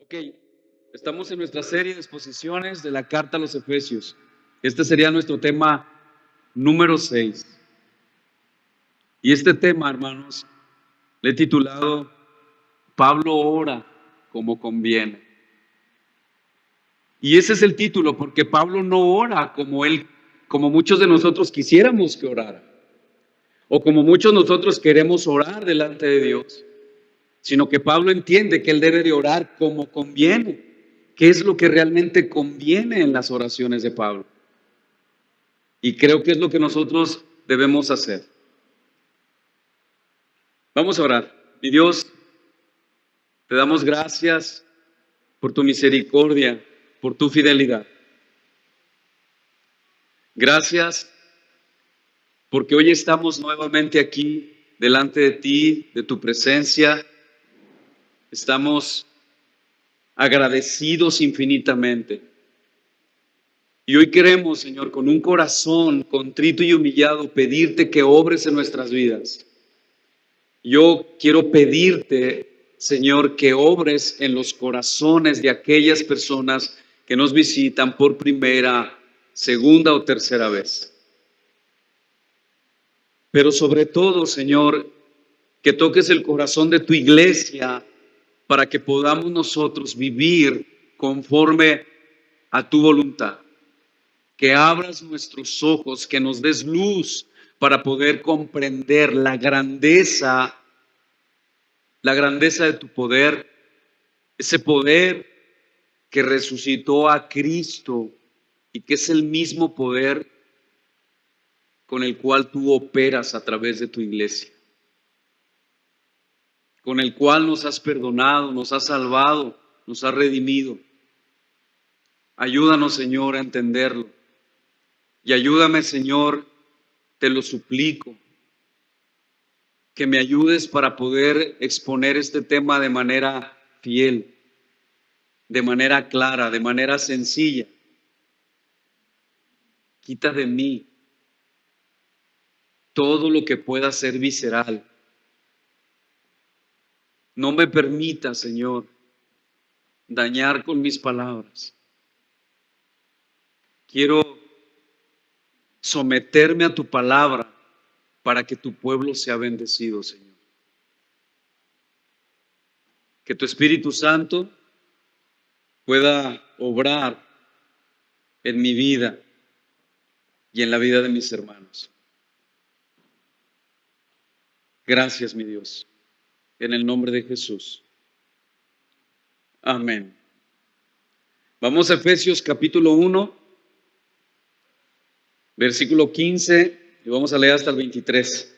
Ok, estamos en nuestra serie de exposiciones de la carta a los Efesios. Este sería nuestro tema número 6. Y este tema, hermanos, le he titulado Pablo ora como conviene. Y ese es el título, porque Pablo no ora como muchos de nosotros quisiéramos que orara, o como muchos de nosotros queremos orar delante de Dios, sino que Pablo entiende que él debe de orar como conviene. ¿Qué es lo que realmente conviene en las oraciones de Pablo? Y creo que es lo que nosotros debemos hacer. Vamos a orar. Mi Dios, te damos gracias por tu misericordia, por tu fidelidad. Gracias porque hoy estamos nuevamente aquí delante de ti, de tu presencia. Estamos agradecidos infinitamente. Y hoy queremos, Señor, con un corazón contrito y humillado, pedirte que obres en nuestras vidas. Yo quiero pedirte, Señor, que obres en los corazones de aquellas personas que nos visitan por primera, segunda o tercera vez. Pero sobre todo, Señor, que toques el corazón de tu iglesia para que podamos nosotros vivir conforme a tu voluntad. Que abras nuestros ojos, que nos des luz para poder comprender la grandeza de tu poder, ese poder que resucitó a Cristo y que es el mismo poder con el cual tú operas a través de tu iglesia, con el cual nos has perdonado, nos has salvado, nos has redimido. Ayúdanos, Señor, a entenderlo. Y ayúdame, Señor, te lo suplico, que me ayudes para poder exponer este tema de manera fiel, de manera clara, de manera sencilla. Quita de mí todo lo que pueda ser visceral. No me permita, Señor, dañar con mis palabras. Quiero someterme a tu palabra para que tu pueblo sea bendecido, Señor. Que tu Espíritu Santo pueda obrar en mi vida y en la vida de mis hermanos. Gracias, mi Dios, en el nombre de Jesús. Amén. Vamos a Efesios capítulo 1, versículo 15, y vamos a leer hasta el 23.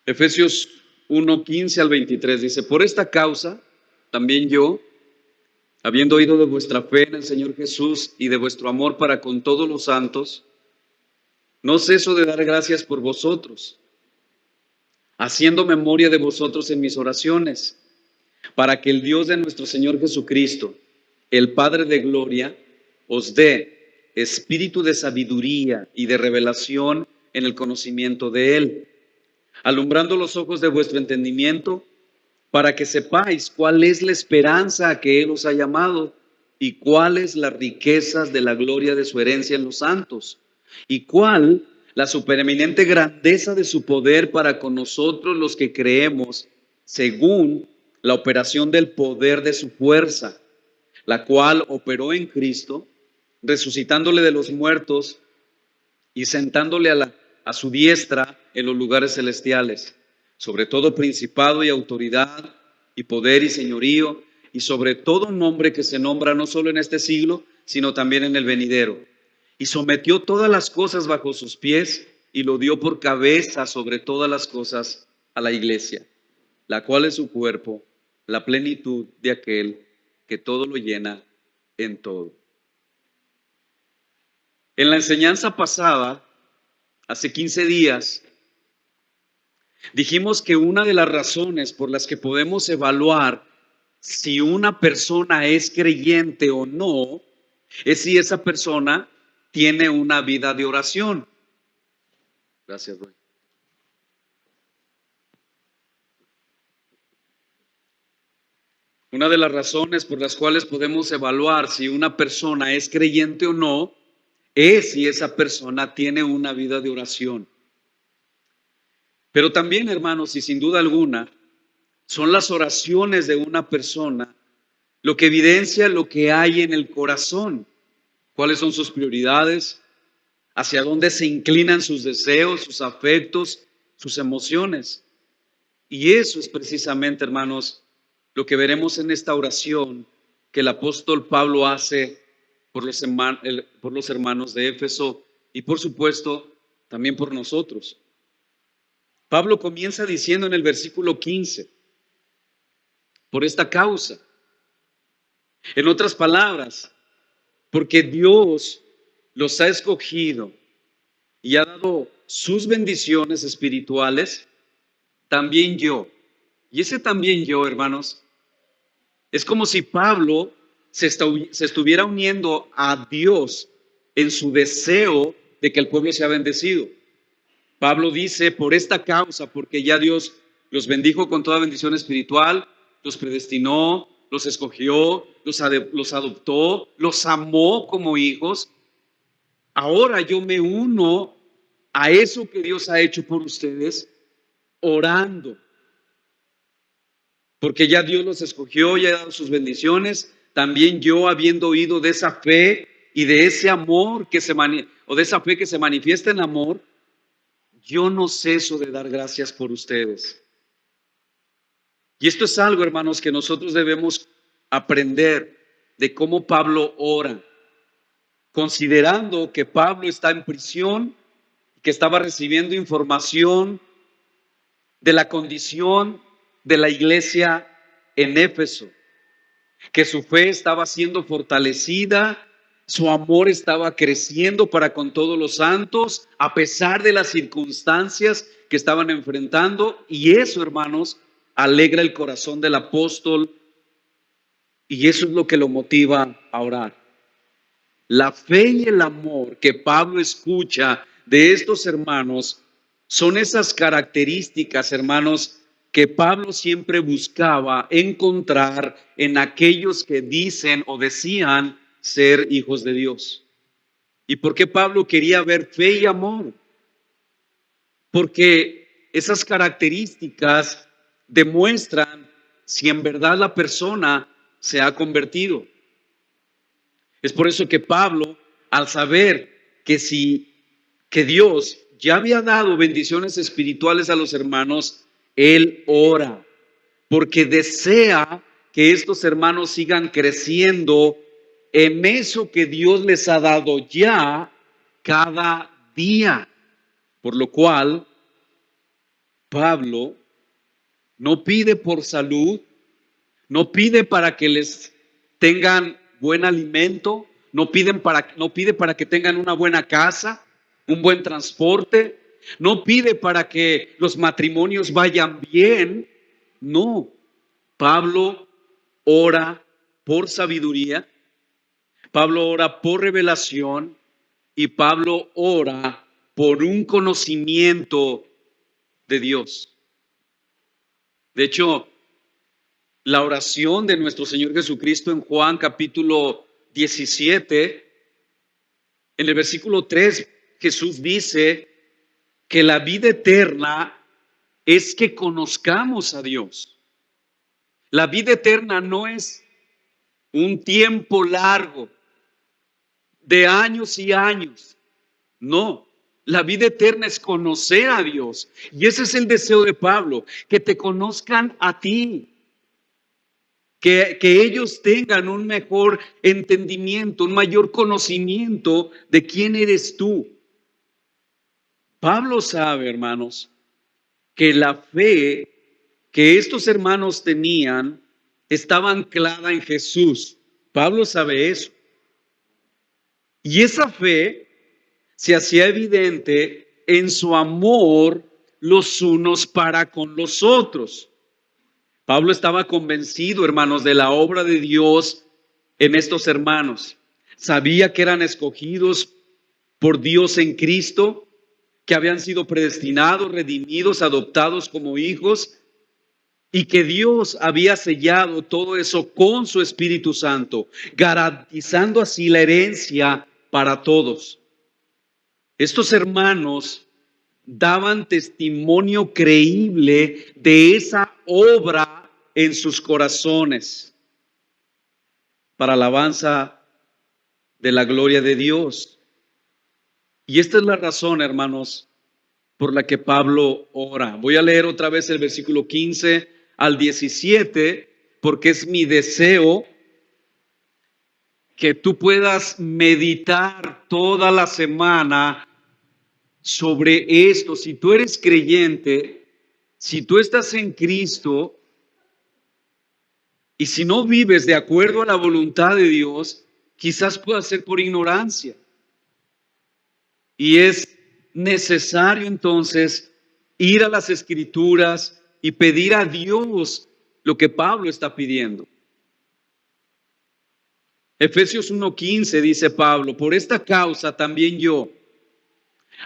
Efesios 1, 15 al 23 dice: por esta causa, también yo, habiendo oído de vuestra fe en el Señor Jesús y de vuestro amor para con todos los santos, no ceso de dar gracias por vosotros, haciendo memoria de vosotros en mis oraciones, para que el Dios de nuestro Señor Jesucristo, el Padre de gloria, os dé espíritu de sabiduría y de revelación en el conocimiento de Él, alumbrando los ojos de vuestro entendimiento, para que sepáis cuál es la esperanza a que Él os ha llamado y cuáles las riquezas de la gloria de su herencia en los santos, y cuál la supereminente grandeza de su poder para con nosotros los que creemos, según la operación del poder de su fuerza, la cual operó en Cristo, resucitándole de los muertos y sentándole a su diestra en los lugares celestiales, sobre todo principado y autoridad y poder y señorío, y sobre todo nombre que se nombra no solo en este siglo, sino también en el venidero. Y sometió todas las cosas bajo sus pies y lo dio por cabeza sobre todas las cosas a la iglesia, la cual es su cuerpo, la plenitud de aquel que todo lo llena en todo. En la enseñanza pasada, hace 15 días, dijimos que una de las razones por las que podemos evaluar si una persona es creyente o no, es si esa persona tiene una vida de oración. Gracias, Roy. Una de las razones por las cuales podemos evaluar si una persona es creyente o no es si esa persona tiene una vida de oración. Pero también, hermanos, y sin duda alguna, son las oraciones de una persona lo que evidencia lo que hay en el corazón, cuáles son sus prioridades, hacia dónde se inclinan sus deseos, sus afectos, sus emociones. Y eso es precisamente, hermanos, lo que veremos en esta oración que el apóstol Pablo hace por los hermanos de Éfeso y por supuesto también por nosotros. Pablo comienza diciendo en el versículo 15, por esta causa. En otras palabras, porque Dios los ha escogido y ha dado sus bendiciones espirituales, también yo. Y ese también yo, hermanos, es como si Pablo se estuviera uniendo a Dios en su deseo de que el pueblo sea bendecido. Pablo dice, por esta causa, porque ya Dios los bendijo con toda bendición espiritual, los predestinó, los escogió, los adoptó, los amó como hijos. Ahora yo me uno a eso que Dios ha hecho por ustedes, orando. Porque ya Dios los escogió, ya ha dado sus bendiciones. También yo, habiendo oído de esa fe y de ese amor o de esa fe que se manifiesta en amor, yo no ceso de dar gracias por ustedes. Y esto es algo, hermanos, que nosotros debemos aprender de cómo Pablo ora, considerando que Pablo está en prisión, que estaba recibiendo información de la condición de la iglesia en Éfeso, que su fe estaba siendo fortalecida, su amor estaba creciendo para con todos los santos, a pesar de las circunstancias que estaban enfrentando, y eso, hermanos, alegra el corazón del apóstol, y eso es lo que lo motiva a orar. La fe y el amor que Pablo escucha de estos hermanos son esas características, hermanos, que Pablo siempre buscaba encontrar en aquellos que dicen o decían ser hijos de Dios. ¿Y por qué Pablo quería ver fe y amor? Porque esas características demuestran si en verdad la persona se ha convertido. Es por eso que Pablo, al saber que Dios ya había dado bendiciones espirituales a los hermanos, él ora, porque desea que estos hermanos sigan creciendo en eso que Dios les ha dado ya cada día. Por lo cual, Pablo no pide por salud, no pide para que les tengan buen alimento, no pide para que tengan una buena casa, un buen transporte, no pide para que los matrimonios vayan bien. No, Pablo ora por sabiduría, Pablo ora por revelación y Pablo ora por un conocimiento de Dios. De hecho, la oración de nuestro Señor Jesucristo en Juan capítulo 17, en el versículo 3, Jesús dice que la vida eterna es que conozcamos a Dios. La vida eterna no es un tiempo largo de años y años. No, la vida eterna es conocer a Dios. Y ese es el deseo de Pablo, que te conozcan a ti. Que ellos tengan un mejor entendimiento, un mayor conocimiento de quién eres tú. Pablo sabe, hermanos, que la fe que estos hermanos tenían estaba anclada en Jesús. Pablo sabe eso. Y esa fe se hacía evidente en su amor los unos para con los otros. Pablo estaba convencido, hermanos, de la obra de Dios en estos hermanos. Sabía que eran escogidos por Dios en Cristo, que habían sido predestinados, redimidos, adoptados como hijos, y que Dios había sellado todo eso con su Espíritu Santo, garantizando así la herencia para todos. Estos hermanos daban testimonio creíble de esa obra en sus corazones para alabanza de la gloria de Dios. Y esta es la razón, hermanos, por la que Pablo ora. Voy a leer otra vez el versículo 15 al 17, porque es mi deseo que tú puedas meditar toda la semana sobre esto. Si tú eres creyente, si tú estás en Cristo, y si no vives de acuerdo a la voluntad de Dios, quizás pueda ser por ignorancia. Y es necesario entonces ir a las Escrituras y pedir a Dios lo que Pablo está pidiendo. Efesios 1:15 dice Pablo: por esta causa también yo,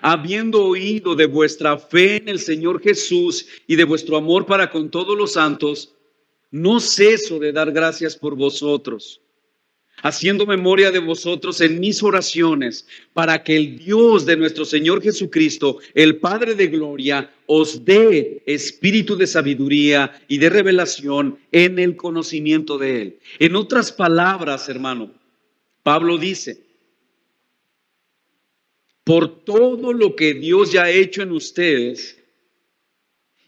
habiendo oído de vuestra fe en el Señor Jesús y de vuestro amor para con todos los santos, no ceso de dar gracias por vosotros, haciendo memoria de vosotros en mis oraciones, para que el Dios de nuestro Señor Jesucristo, el Padre de gloria, os dé espíritu de sabiduría y de revelación en el conocimiento de Él. En otras palabras, hermano, Pablo dice: por todo lo que Dios ya ha hecho en ustedes,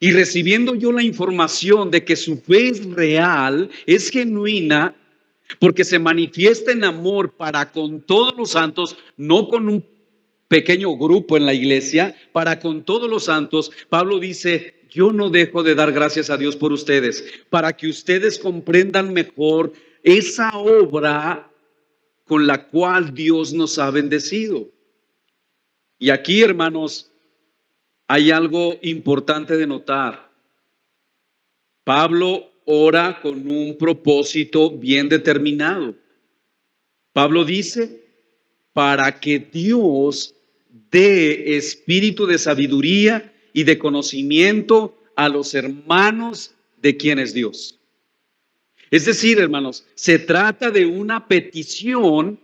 y recibiendo yo la información de que su fe es real, es genuina, porque se manifiesta en amor para con todos los santos, no con un pequeño grupo en la iglesia, para con todos los santos. Pablo dice: yo no dejo de dar gracias a Dios por ustedes, para que ustedes comprendan mejor esa obra con la cual Dios nos ha bendecido. Y aquí, hermanos, hay algo importante de notar. Pablo ora con un propósito bien determinado. Pablo dice: para que Dios dé espíritu de sabiduría y de conocimiento a los hermanos de quien es Dios. Es decir, hermanos, se trata de una petición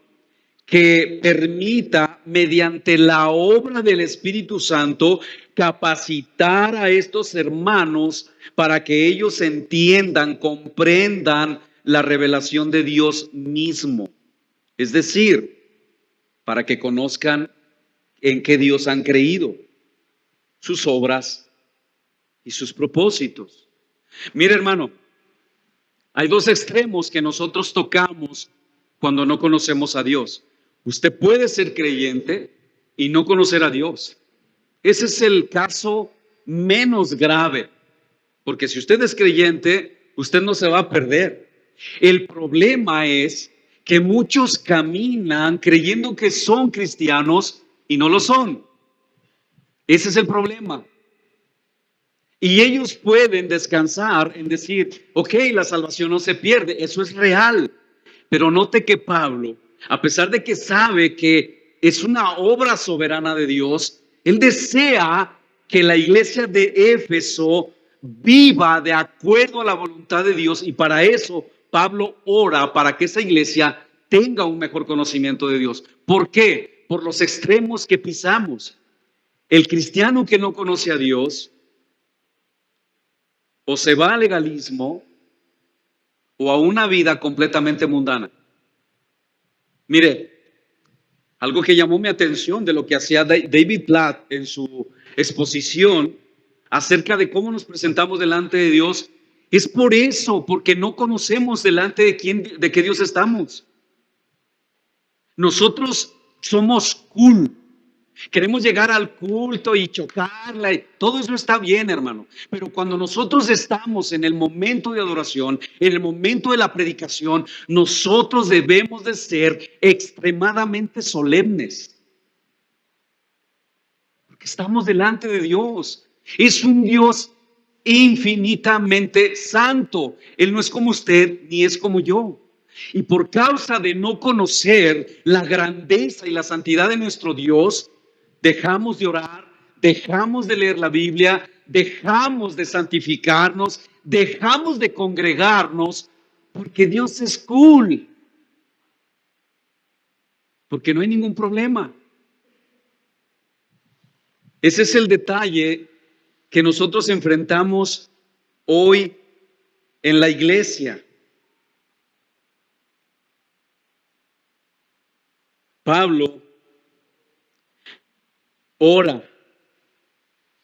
que permita, mediante la obra del Espíritu Santo, capacitar a estos hermanos para que ellos entiendan, comprendan la revelación de Dios mismo. Es decir, para que conozcan en qué Dios han creído, sus obras y sus propósitos. Mire, hermano, hay dos extremos que nosotros tocamos cuando no conocemos a Dios. Usted puede ser creyente y no conocer a Dios. Ese es el caso menos grave, porque si usted es creyente, usted no se va a perder. El problema es que muchos caminan creyendo que son cristianos y no lo son. Ese es el problema. Y ellos pueden descansar en decir: ok, la salvación no se pierde, eso es real. Pero note que Pablo, a pesar de que sabe que es una obra soberana de Dios, él desea que la iglesia de Éfeso viva de acuerdo a la voluntad de Dios, y para eso Pablo ora para que esa iglesia tenga un mejor conocimiento de Dios. ¿Por qué? Por los extremos que pisamos. El cristiano que no conoce a Dios o se va al legalismo o a una vida completamente mundana. Mire, algo que llamó mi atención de lo que hacía David Platt en su exposición acerca de cómo nos presentamos delante de Dios, es por eso, porque no conocemos delante de qué Dios estamos. Nosotros somos cool. Queremos llegar al culto y chocarla. Todo eso está bien, hermano. Pero cuando nosotros estamos en el momento de adoración, en el momento de la predicación, nosotros debemos de ser extremadamente solemnes. Porque estamos delante de Dios. Es un Dios infinitamente santo. Él no es como usted ni es como yo. Y por causa de no conocer la grandeza y la santidad de nuestro Dios, dejamos de orar, dejamos de leer la Biblia, dejamos de santificarnos, dejamos de congregarnos, porque Dios es cool, porque no hay ningún problema. Ese es el detalle que nosotros enfrentamos hoy en la iglesia. Pablo ora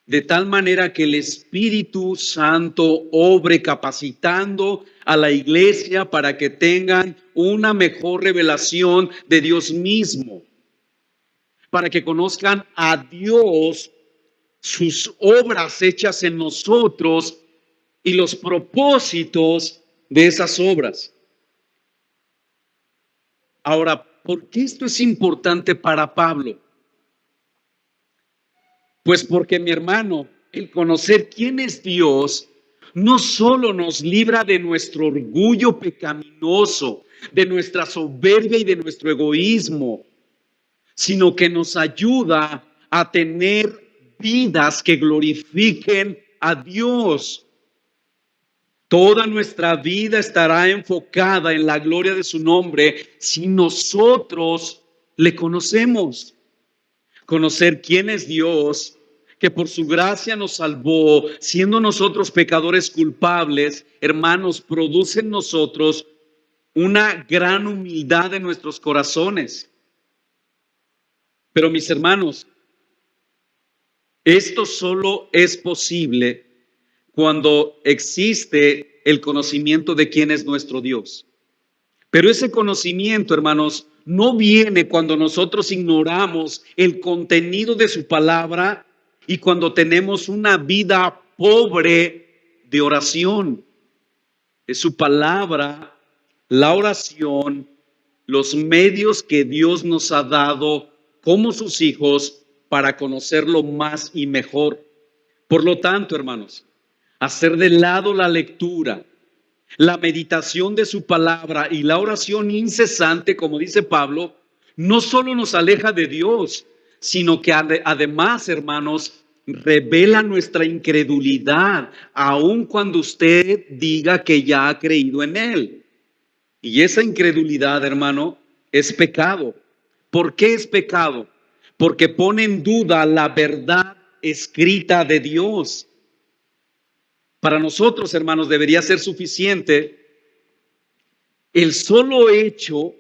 de tal manera que el Espíritu Santo obre capacitando a la iglesia para que tengan una mejor revelación de Dios mismo, para que conozcan a Dios, sus obras hechas en nosotros y los propósitos de esas obras. Ahora, ¿por qué esto es importante para Pablo? Pues porque, mi hermano, el conocer quién es Dios no solo nos libra de nuestro orgullo pecaminoso, de nuestra soberbia y de nuestro egoísmo, sino que nos ayuda a tener vidas que glorifiquen a Dios. Toda nuestra vida estará enfocada en la gloria de su nombre si nosotros le conocemos. Conocer quién es Dios, que por su gracia nos salvó, siendo nosotros pecadores culpables, hermanos, produce en nosotros una gran humildad en nuestros corazones. Pero mis hermanos, esto solo es posible cuando existe el conocimiento de quién es nuestro Dios. Pero ese conocimiento, hermanos, no viene cuando nosotros ignoramos el contenido de su palabra y cuando tenemos una vida pobre de oración. Es su palabra, la oración, los medios que Dios nos ha dado como sus hijos para conocerlo más y mejor. Por lo tanto, hermanos, hacer de lado la lectura, la meditación de su palabra y la oración incesante, como dice Pablo, no solo nos aleja de Dios, sino que además, hermanos, revela nuestra incredulidad, aun cuando usted diga que ya ha creído en Él. Y esa incredulidad, hermano, es pecado. ¿Por qué es pecado? Porque pone en duda la verdad escrita de Dios. Para nosotros, hermanos, debería ser suficiente el solo hecho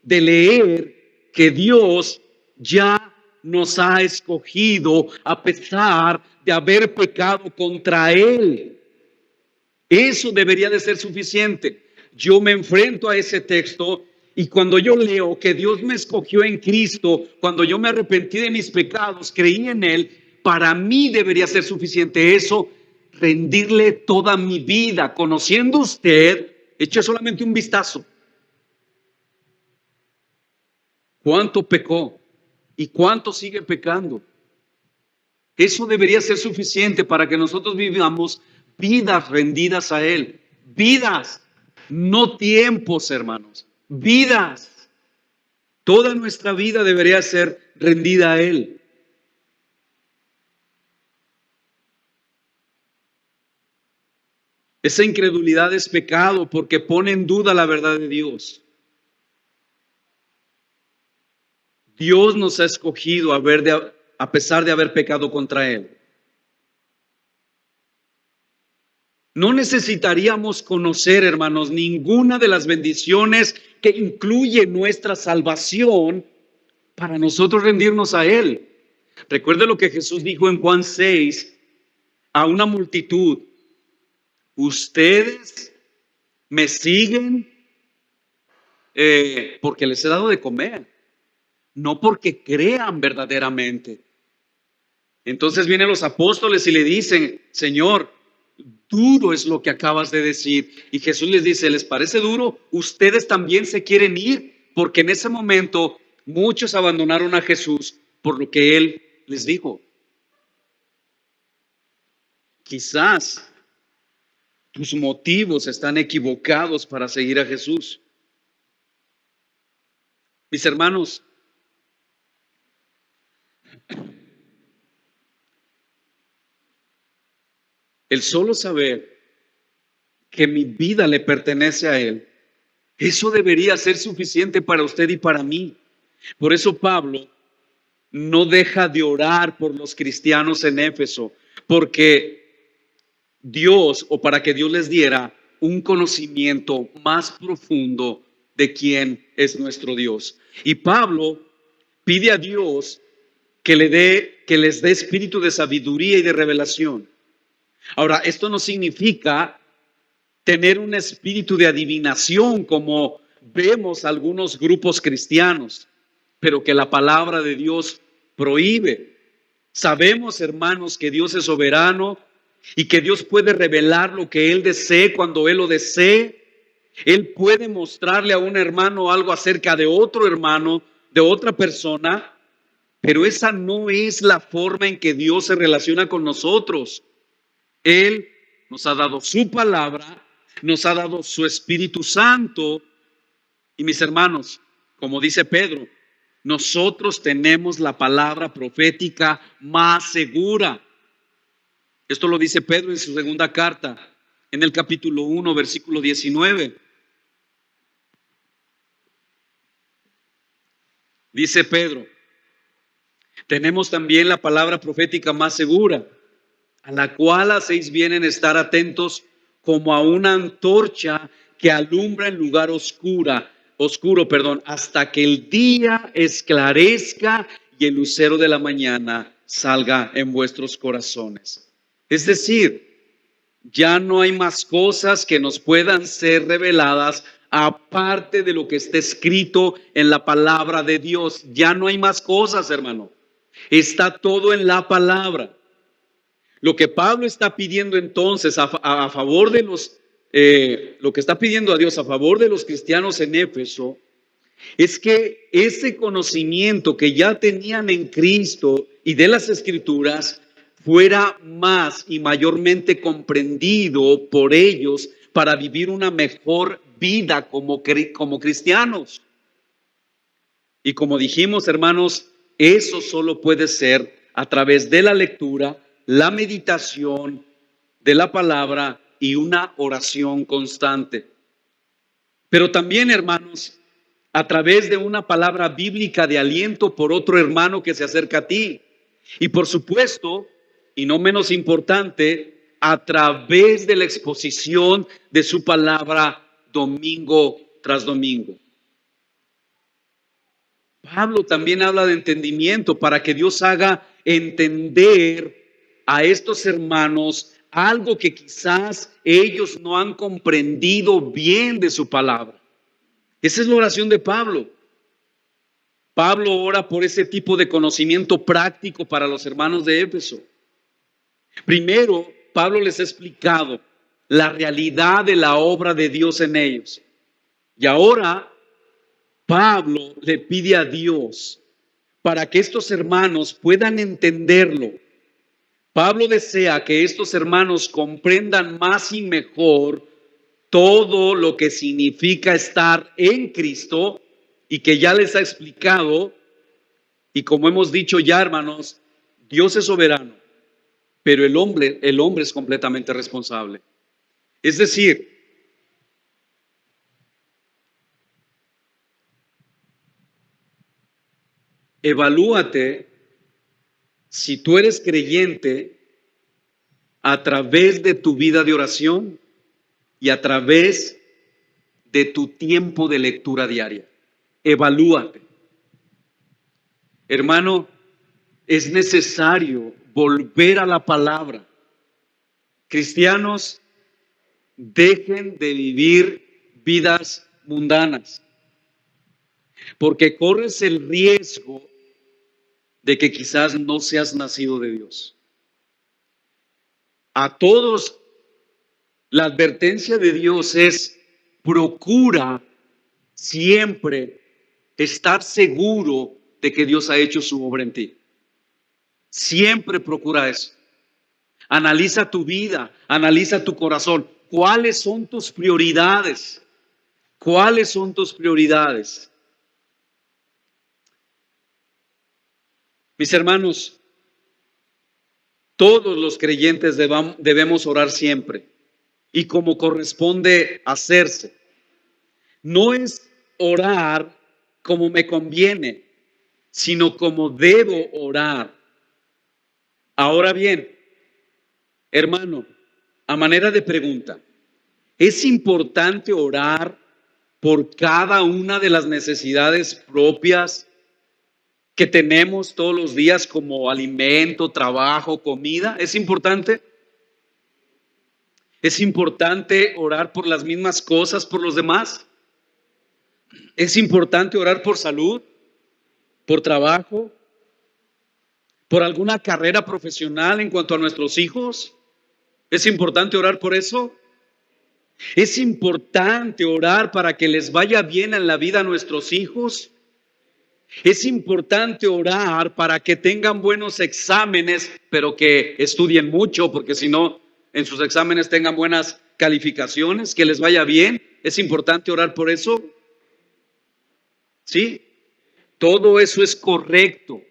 de leer que Dios ya nos ha escogido a pesar de haber pecado contra Él. Eso debería de ser suficiente. Yo me enfrento a ese texto y cuando yo leo que Dios me escogió en Cristo, cuando yo me arrepentí de mis pecados, creí en Él, para mí debería ser suficiente eso, rendirle toda mi vida. Conociendo usted, eche solamente un vistazo. ¿Cuánto pecó? ¿Y cuánto sigue pecando? Eso debería ser suficiente para que nosotros vivamos vidas rendidas a Él. Vidas, no tiempos, hermanos. Vidas. Toda nuestra vida debería ser rendida a Él. Esa incredulidad es pecado porque pone en duda la verdad de Dios. Dios nos ha escogido a pesar de haber pecado contra Él. No necesitaríamos conocer, hermanos, ninguna de las bendiciones que incluye nuestra salvación para nosotros rendirnos a Él. Recuerde lo que Jesús dijo en Juan 6 a una multitud. Ustedes me siguen porque les he dado de comer, no porque crean verdaderamente. Entonces vienen los apóstoles y le dicen, Señor, duro es lo que acabas de decir. Y Jesús les dice, ¿les parece duro? Ustedes también se quieren ir, porque en ese momento muchos abandonaron a Jesús por lo que Él les dijo. Quizás tus motivos están equivocados para seguir a Jesús. Mis hermanos, el solo saber que mi vida le pertenece a Él, eso debería ser suficiente para usted y para mí. Por eso Pablo no deja de orar por los cristianos en Éfeso, porque Dios, o para que Dios les diera un conocimiento más profundo de quién es nuestro Dios. Y Pablo pide a Dios que les dé espíritu de sabiduría y de revelación. Ahora, esto no significa tener un espíritu de adivinación como vemos algunos grupos cristianos, pero que la palabra de Dios prohíbe. Sabemos, hermanos, que Dios es soberano y que Dios puede revelar lo que Él desee cuando Él lo desee. Él puede mostrarle a un hermano algo acerca de otro hermano, de otra persona, pero esa no es la forma en que Dios se relaciona con nosotros. Él nos ha dado su palabra, nos ha dado su Espíritu Santo. Y mis hermanos, como dice Pedro, nosotros tenemos la palabra profética más segura. Esto lo dice Pedro en su segunda carta, en el capítulo 1, versículo 19. Dice Pedro, tenemos también la palabra profética más segura, a la cual hacéis bien en estar atentos como a una antorcha que alumbra en lugar oscuro, hasta que el día esclarezca y el lucero de la mañana salga en vuestros corazones. Es decir, ya no hay más cosas que nos puedan ser reveladas aparte de lo que está escrito en la palabra de Dios. Ya no hay más cosas, hermano. Está todo en la palabra. Lo que Pablo está pidiendo entonces a favor de lo que está pidiendo a Dios a favor de los cristianos en Éfeso, es que ese conocimiento que ya tenían en Cristo y de las Escrituras fuera más y mayormente comprendido por ellos para vivir una mejor vida como cristianos. Y como dijimos, hermanos, eso solo puede ser a través de la lectura, la meditación de la palabra y una oración constante. Pero también, hermanos, a través de una palabra bíblica de aliento por otro hermano que se acerca a ti. Y por supuesto, y no menos importante, a través de la exposición de su palabra domingo tras domingo. Pablo también habla de entendimiento para que Dios haga entender a estos hermanos algo que quizás ellos no han comprendido bien de su palabra. Esa es la oración de Pablo. Pablo ora por ese tipo de conocimiento práctico para los hermanos de Éfeso. Primero, Pablo les ha explicado la realidad de la obra de Dios en ellos. Y ahora Pablo le pide a Dios para que estos hermanos puedan entenderlo. Pablo desea que estos hermanos comprendan más y mejor todo lo que significa estar en Cristo y que ya les ha explicado. Y como hemos dicho ya, hermanos, Dios es soberano, pero el hombre es completamente responsable. Es decir, evalúate si tú eres creyente a través de tu vida de oración y a través de tu tiempo de lectura diaria. Evalúate. Hermano, es necesario volver a la palabra. Cristianos, dejen de vivir vidas mundanas, porque corres el riesgo de que quizás no seas nacido de Dios. A todos, la advertencia de Dios es: procura siempre estar seguro de que Dios ha hecho su obra en ti. Siempre procura eso. Analiza tu vida, analiza tu corazón. ¿Cuáles son tus prioridades? ¿Cuáles son tus prioridades? Mis hermanos, Todos los creyentes debemos orar siempre y como corresponde hacerse. No es orar como me conviene, sino como debo orar. Ahora bien, hermano, a manera de pregunta, ¿es importante orar por cada una de las necesidades propias que tenemos todos los días como alimento, trabajo, comida? ¿Es importante? ¿Es importante orar por las mismas cosas por los demás? ¿Es importante orar por salud, por trabajo, por alguna carrera profesional en cuanto a nuestros hijos? ¿Es importante orar por eso? ¿Es importante orar para que les vaya bien en la vida a nuestros hijos? Es importante orar para que tengan buenos exámenes, pero que estudien mucho, porque si no, en sus exámenes tengan buenas calificaciones, que les vaya bien. ¿Es importante orar por eso? Sí, todo eso es correcto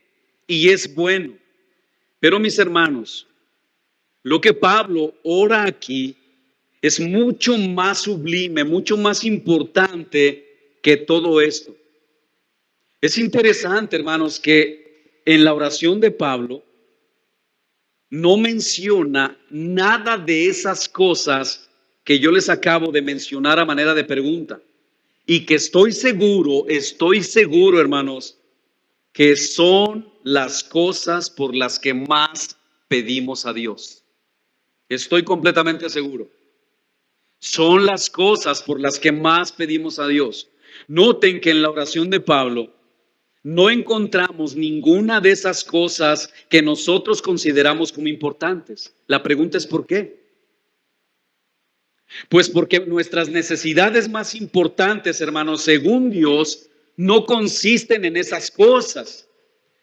y es bueno. Pero mis hermanos, lo que Pablo ora aquí es mucho más sublime, mucho más importante que todo esto. Es interesante, hermanos, que en la oración de Pablo no menciona nada de esas cosas que yo les acabo de mencionar a manera de pregunta. Y que estoy seguro, hermanos, que son las cosas por las que más pedimos a Dios. Estoy completamente seguro. Son las cosas por las que más pedimos a Dios. Noten que en la oración de Pablo no encontramos ninguna de esas cosas que nosotros consideramos como importantes. La pregunta es ¿por qué? Pues porque nuestras necesidades más importantes, hermanos, según Dios, no consisten en esas cosas.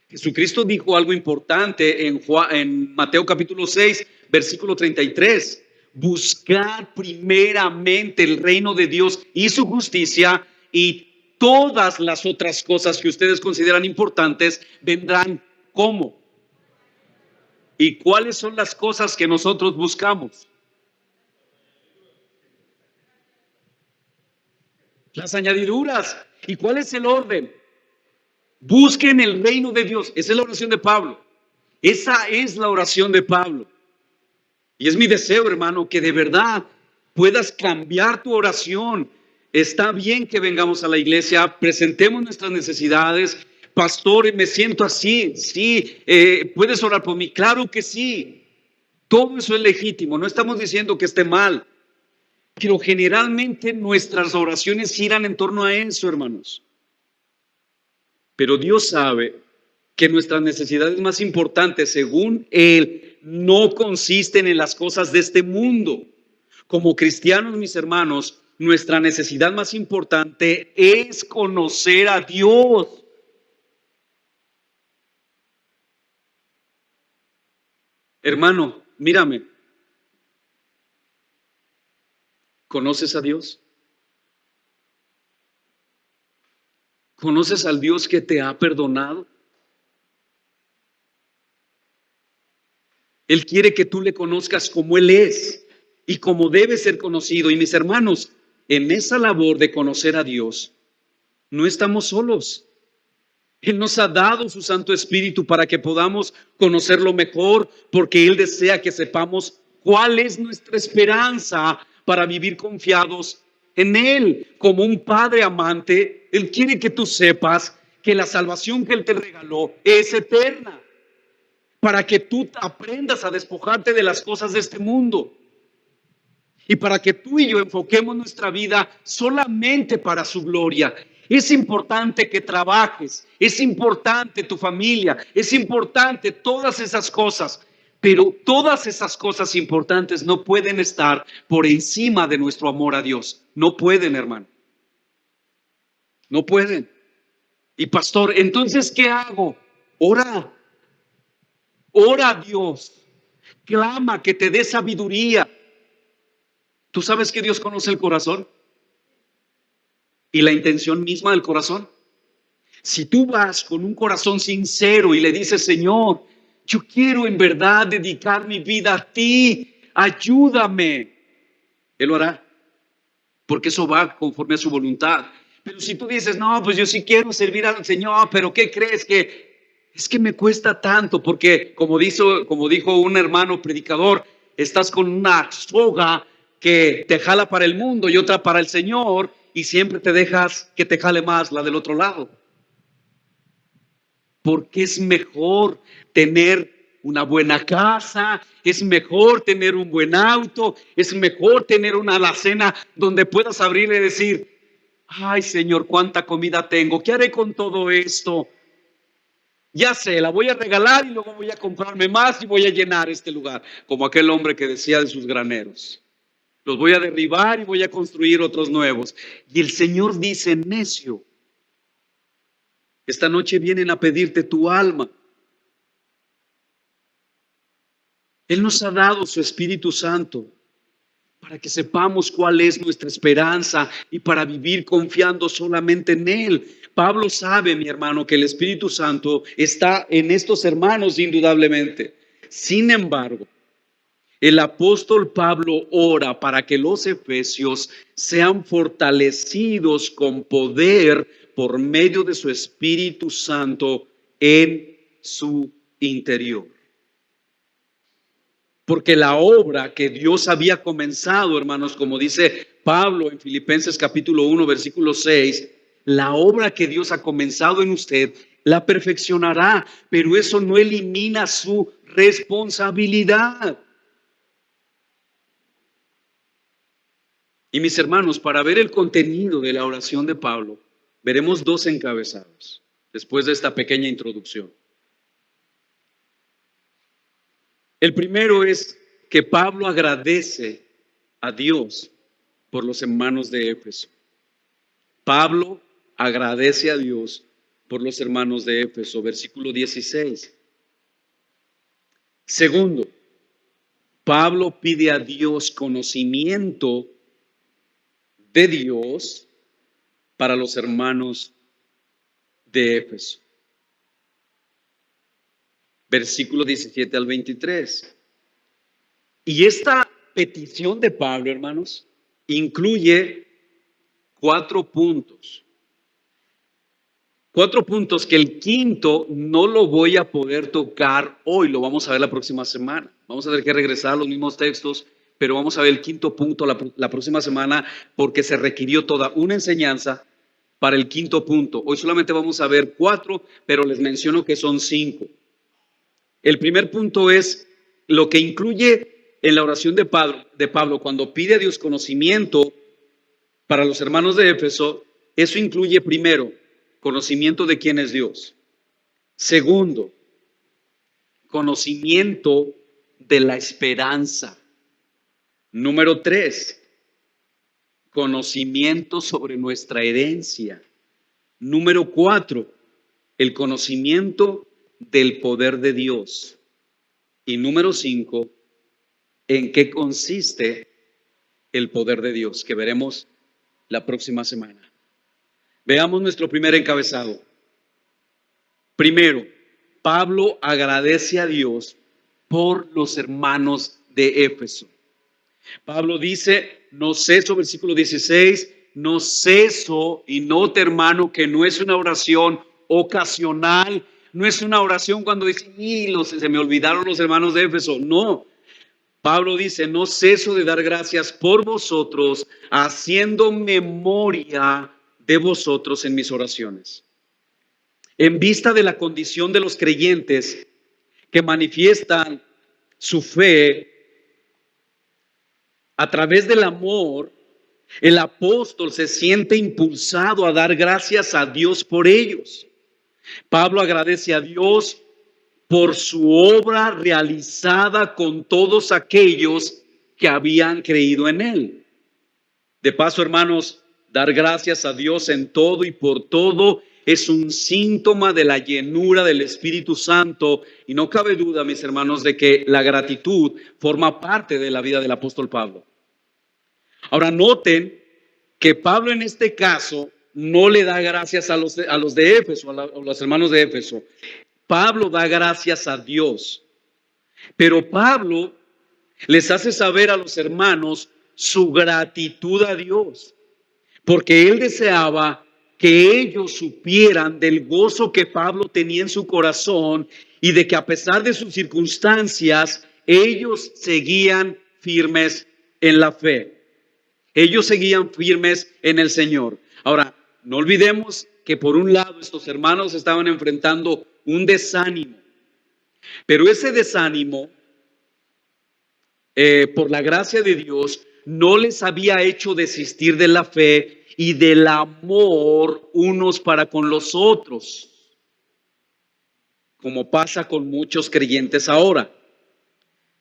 Jesucristo dijo algo importante en Mateo capítulo 6, versículo 33. Buscar primeramente el reino de Dios y su justicia, y todas las otras cosas que ustedes consideran importantes vendrán. ¿Cómo? ¿Y cuáles son las cosas que nosotros buscamos? Las añadiduras. ¿Y cuál es el orden? Busquen el reino de Dios. Esa es la oración de Pablo. Esa es la oración de Pablo. Y es mi deseo, hermano, que de verdad puedas cambiar tu oración. Está bien que vengamos a la iglesia, presentemos nuestras necesidades. Pastor, me siento así. Sí, ¿puedes orar por mí? Claro que sí. Todo eso es legítimo. No estamos diciendo que esté mal. Pero generalmente nuestras oraciones giran en torno a eso, hermanos. Pero Dios sabe que nuestras necesidades más importantes, según Él, no consisten en las cosas de este mundo. Como cristianos, mis hermanos, nuestra necesidad más importante es conocer a Dios. Hermano, mírame. ¿Conoces a Dios? ¿Conoces al Dios que te ha perdonado? Él quiere que tú le conozcas como Él es y como debe ser conocido. Y mis hermanos, en esa labor de conocer a Dios, no estamos solos. Él nos ha dado su Santo Espíritu para que podamos conocerlo mejor, porque Él desea que sepamos cuál es nuestra esperanza para vivir confiados en Él. Como un padre amante, Él quiere que tú sepas que la salvación que Él te regaló es eterna, para que tú aprendas a despojarte de las cosas de este mundo y para que tú y yo enfoquemos nuestra vida solamente para su gloria. Es importante que trabajes, es importante tu familia, es importante todas esas cosas, pero todas esas cosas importantes no pueden estar por encima de nuestro amor a Dios. No pueden, hermano. No pueden. Y pastor, entonces, ¿qué hago? Ora. Ora a Dios. Clama que te dé sabiduría. ¿Tú sabes que Dios conoce el corazón? Y la intención misma del corazón. Si tú vas con un corazón sincero y le dices, Señor, Yo quiero en verdad dedicar mi vida a ti. Ayúdame. Él lo hará, porque eso va conforme a su voluntad. Pero si tú dices, no, pues yo sí quiero servir al Señor, pero ¿qué crees? Que es que me cuesta tanto, porque como dijo un hermano predicador, estás con una soga que te jala para el mundo y otra para el Señor, y siempre te dejas que te jale más la del otro lado. Porque es mejor tener una buena casa, es mejor tener un buen auto, es mejor tener una alacena donde puedas abrir y decir, ay Señor, cuánta comida tengo, ¿qué haré con todo esto? Ya sé, la voy a regalar y luego voy a comprarme más y voy a llenar este lugar, como aquel hombre que decía de sus graneros. Los voy a derribar y voy a construir otros nuevos. Y el Señor dice, necio, esta noche vienen a pedirte tu alma. Él nos ha dado su Espíritu Santo para que sepamos cuál es nuestra esperanza y para vivir confiando solamente en Él. Pablo sabe, mi hermano, que el Espíritu Santo está en estos hermanos indudablemente. Sin embargo, el apóstol Pablo ora para que los efesios sean fortalecidos con poder por medio de su Espíritu Santo en su interior. Porque la obra que Dios había comenzado, hermanos, como dice Pablo en Filipenses capítulo 1, versículo 6, la obra que Dios ha comenzado en usted, la perfeccionará, pero eso no elimina su responsabilidad. Y mis hermanos, para ver el contenido de la oración de Pablo, veremos dos encabezados después de esta pequeña introducción. El primero es que Pablo agradece a Dios por los hermanos de Éfeso. Pablo agradece a Dios por los hermanos de Éfeso, versículo 16. Segundo, Pablo pide a Dios conocimiento de Dios para los hermanos de Éfeso. Versículo 17 al 23. Y esta petición de Pablo, hermanos, incluye 4 puntos. 4 puntos que el quinto no lo voy a poder tocar hoy, lo vamos a ver la próxima semana. Vamos a tener que regresar a los mismos textos, pero vamos a ver el quinto punto la próxima semana porque se requirió toda una enseñanza para el quinto punto. Hoy solamente vamos a ver 4, pero les menciono que son 5. El primer punto es lo que incluye en la oración de Pablo cuando pide a Dios conocimiento para los hermanos de Éfeso. Eso incluye primero conocimiento de quién es Dios. Segundo, conocimiento de la esperanza. Número 3, conocimiento sobre nuestra herencia. Número 4, el conocimiento del poder de Dios. Y número 5, ¿en qué consiste el poder de Dios? Que veremos la próxima semana. Veamos nuestro primer encabezado. Primero, Pablo agradece a Dios por los hermanos de Éfeso. Pablo dice, no ceso, versículo 16, no ceso y note, hermano, que no es una oración ocasional, no es una oración cuando dice, se me olvidaron los hermanos de Éfeso. No, Pablo dice, no ceso de dar gracias por vosotros, haciendo memoria de vosotros en mis oraciones. En vista de la condición de los creyentes que manifiestan su fe a través del amor, el apóstol se siente impulsado a dar gracias a Dios por ellos. Pablo agradece a Dios por su obra realizada con todos aquellos que habían creído en él. De paso, hermanos, dar gracias a Dios en todo y por todo es un síntoma de la llenura del Espíritu Santo y no cabe duda, mis hermanos, de que la gratitud forma parte de la vida del apóstol Pablo. Ahora noten que Pablo en este caso no le da gracias a los de Éfeso, a los hermanos de Éfeso. Pablo da gracias a Dios, pero Pablo les hace saber a los hermanos su gratitud a Dios, porque él deseaba que ellos supieran del gozo que Pablo tenía en su corazón y de que a pesar de sus circunstancias, ellos seguían firmes en la fe. Ellos seguían firmes en el Señor. Ahora, no olvidemos que por un lado estos hermanos estaban enfrentando un desánimo, pero ese desánimo, por la gracia de Dios, no les había hecho desistir de la fe y del amor unos para con los otros, como pasa con muchos creyentes ahora.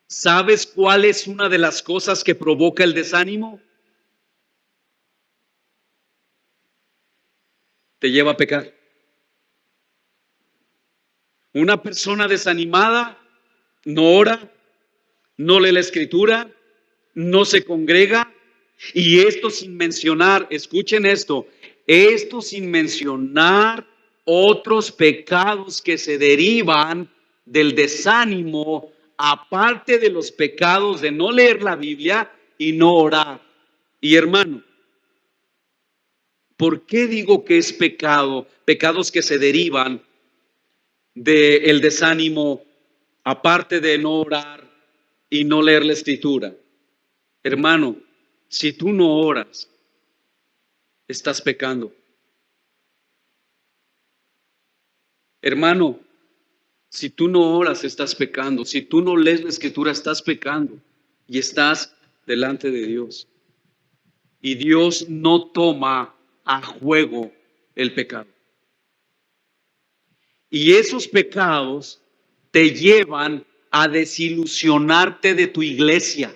¿Sabes cuál es una de las cosas que provoca el desánimo? Te lleva a pecar. Una persona desanimada no ora, no lee la escritura, no se congrega, y esto sin mencionar, escuchen esto sin mencionar otros pecados que se derivan del desánimo, aparte de los pecados de no leer la Biblia y no orar. Y hermano, ¿por qué digo que es pecado? Pecados que se derivan del desánimo, aparte de no orar y no leer la escritura. Hermano, si tú no oras, estás pecando. Hermano, si tú no oras, estás pecando. Si tú no lees la escritura, estás pecando y estás delante de Dios. Y Dios no toma a juego el pecado. Y esos pecados te llevan a desilusionarte de tu iglesia.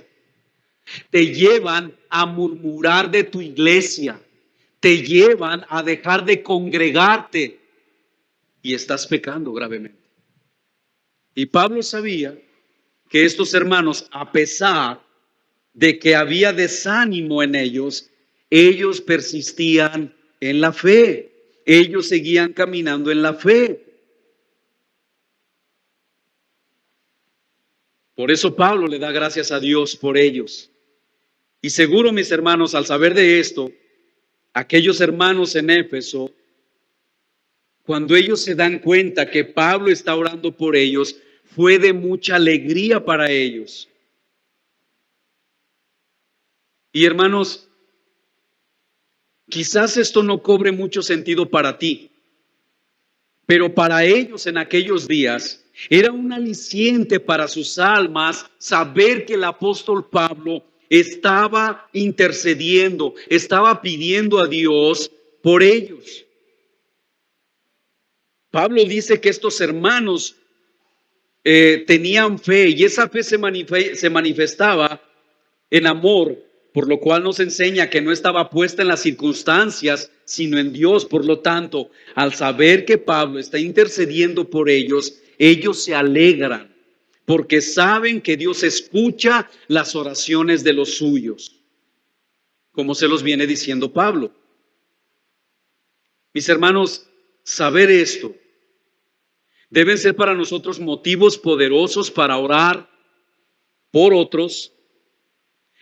Te llevan a murmurar de tu iglesia. Te llevan a dejar de congregarte. Y estás pecando gravemente. Y Pablo sabía que estos hermanos, a pesar de que había desánimo en ellos persistían en la fe. Ellos seguían caminando en la fe. Por eso Pablo le da gracias a Dios por ellos. Y seguro, mis hermanos, al saber de esto, aquellos hermanos en Éfeso, cuando ellos se dan cuenta que Pablo está orando por ellos, fue de mucha alegría para ellos. Y hermanos, quizás esto no cobre mucho sentido para ti, pero para ellos en aquellos días era un aliciente para sus almas saber que el apóstol Pablo estaba intercediendo, estaba pidiendo a Dios por ellos. Pablo dice que estos hermanos tenían fe y esa fe se manifestaba en amor, por lo cual nos enseña que no estaba puesta en las circunstancias, sino en Dios. Por lo tanto, al saber que Pablo está intercediendo por ellos, ellos se alegran, porque saben que Dios escucha las oraciones de los suyos, como se los viene diciendo Pablo. Mis hermanos, saber esto deben ser para nosotros motivos poderosos para orar por otros.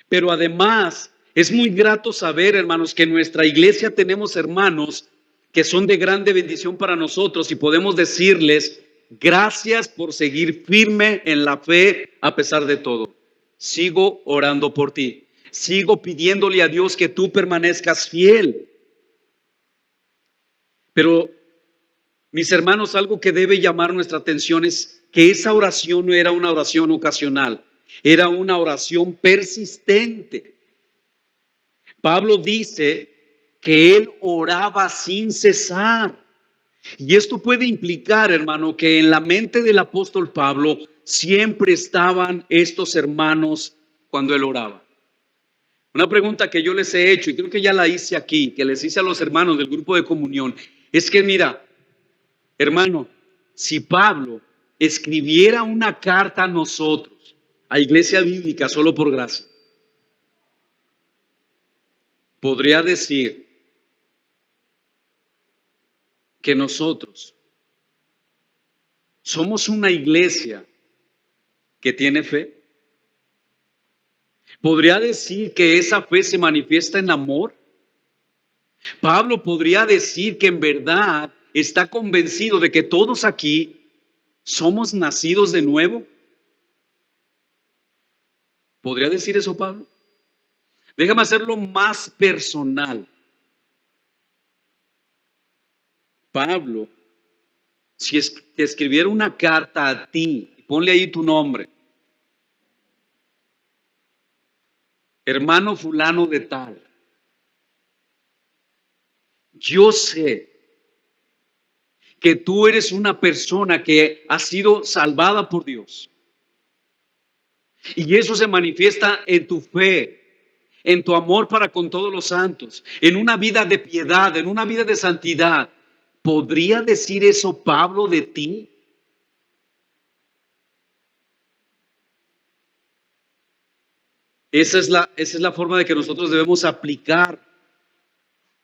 Pero además es muy grato saber, hermanos, que en nuestra iglesia tenemos hermanos que son de grande bendición para nosotros y podemos decirles gracias por seguir firme en la fe a pesar de todo. Sigo orando por ti. Sigo pidiéndole a Dios que tú permanezcas fiel. Pero, mis hermanos, algo que debe llamar nuestra atención es que esa oración no era una oración ocasional. Era una oración persistente. Pablo dice que él oraba sin cesar. Y esto puede implicar, hermano, que en la mente del apóstol Pablo siempre estaban estos hermanos cuando él oraba. Una pregunta que yo les he hecho, y creo que ya la hice aquí, que les hice a los hermanos del grupo de comunión, es que mira, hermano, si Pablo escribiera una carta a nosotros, a Iglesia Bíblica solo por gracia, podría decir que nosotros Somos una iglesia que tiene fe. ¿Podría decir que esa fe se manifiesta en amor? Pablo podría decir que en verdad está convencido de que todos aquí somos nacidos de nuevo. ¿Podría decir eso Pablo? Déjame hacerlo más personal. Pablo, si te escribiera una carta a ti, ponle ahí tu nombre. Hermano fulano de tal. Yo sé que tú eres una persona que ha sido salvada por Dios. Y eso se manifiesta en tu fe, en tu amor para con todos los santos, en una vida de piedad, en una vida de santidad. ¿Podría decir eso Pablo de ti? Esa es la forma de que nosotros debemos aplicar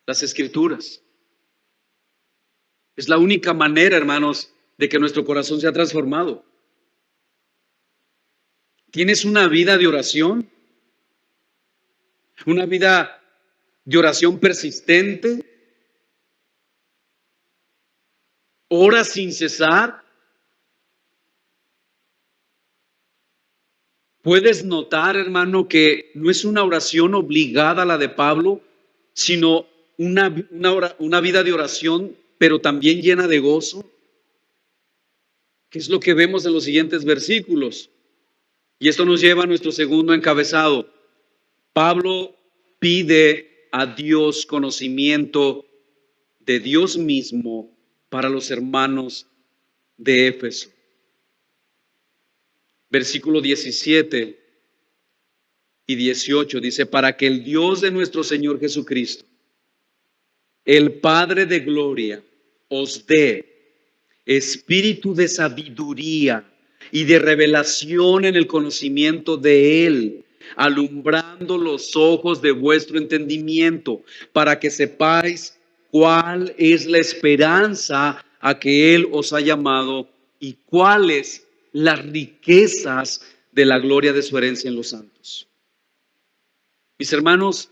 las Escrituras. Es la única manera, hermanos, de que nuestro corazón sea transformado. ¿Tienes una vida de oración? ¿Una vida de oración persistente? ¿Oras sin cesar? Puedes notar, hermano, que no es una oración obligada la de Pablo, sino una vida de oración, pero también llena de gozo. ¿Qué es lo que vemos en los siguientes versículos? Y esto nos lleva a nuestro segundo encabezado. Pablo pide a Dios conocimiento de Dios mismo para los hermanos de Éfeso. Versículo 17 y 18 dice, para que el Dios de nuestro Señor Jesucristo, el Padre de gloria, os dé espíritu de sabiduría y de revelación en el conocimiento de Él, alumbrando los ojos de vuestro entendimiento, para que sepáis cuál es la esperanza a que Él os ha llamado y cuáles las riquezas de la gloria de su herencia en los santos. Mis hermanos,